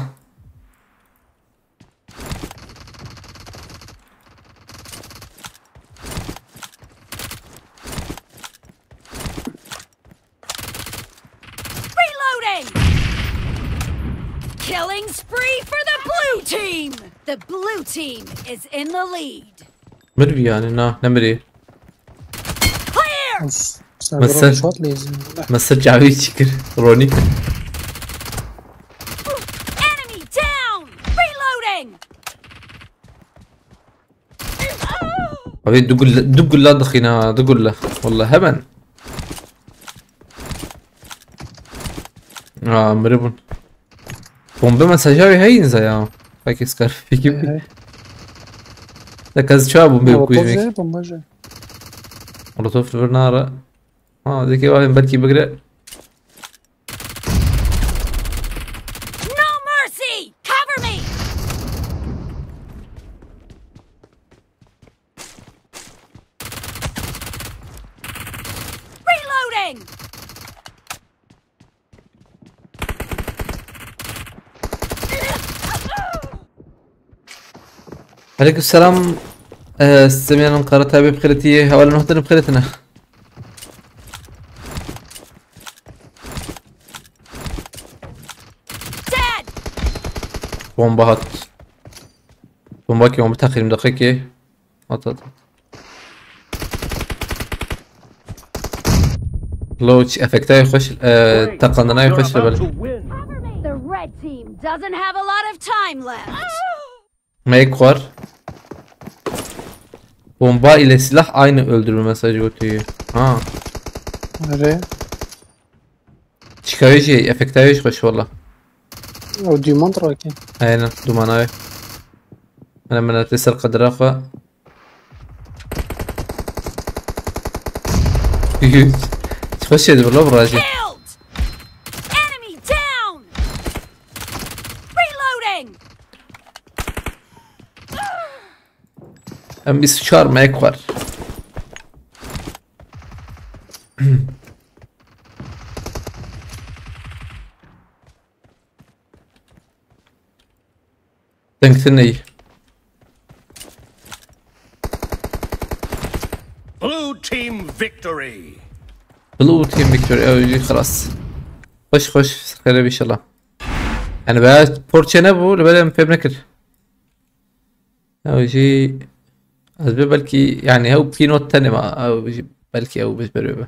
Reloading! Killing spree for the blue team! The blue team is in the lead. مربي يعني نمري Clear! سردار مثل. شوط لازم مسا جاوي شكر روني Enemy down! Reloading! أبي دقل لا دخينا دقل له والله هبن مربون بومبه مساجاوي هين زي فاكي سكار في كيف ده كذا شو بومبه بكويش ميك بومباجي والله توف البرنارة ذيك واحد بدكي بقرأ No mercy! Cover me! Reloading! عليكم السلام سمعنا قرأتها ببخيرتي أولا نهتن بخيرتنا Dead! بومبات بومباكي متأخر من دقيقة أطلع لوتش افكتاي يخش تقننا يخش لبل The red team doesn't have a lot of time left. ما يكور bomba ile silah aynı öldürme mesajı götürüyor. Ha. أري Çıkarıyor şey efektaya يخش والله. أو ديمون راكي aynen dumanay. أنا من أتسر قدرافة. تخش يد بالله براجي. Killed! Enemy down! Reloading! أم بيسشار ما يكور. تنكتني. Blue team victory. بلو تيم فيكتوري أو خلاص. خش خير إن شاء الله. أنا بقى بورتشنا بو لبلا مفهم نكر. أو شيء أسباب بلكي يعني هو في نوت تاني ما أو بلكي أو بس بريبه.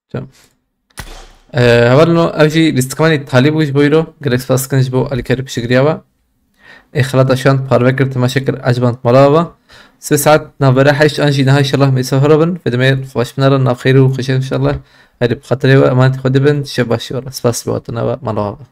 تمام. هبالنو أوجي لاستكمال التعليق وش بيرو جريكس فاسكنش بو على كارب شجريابا خلات عشان بارفكر تماشكر عجبان ملابا ساعات نابرة حيش أنجي نهاية إن شاء الله ميسافربن في دمير خوش بنارا نافخيرو وخشين إن شاء الله هاري بخاطري وأمانتي خدبن شباشي والله سباس بواتنا ملابا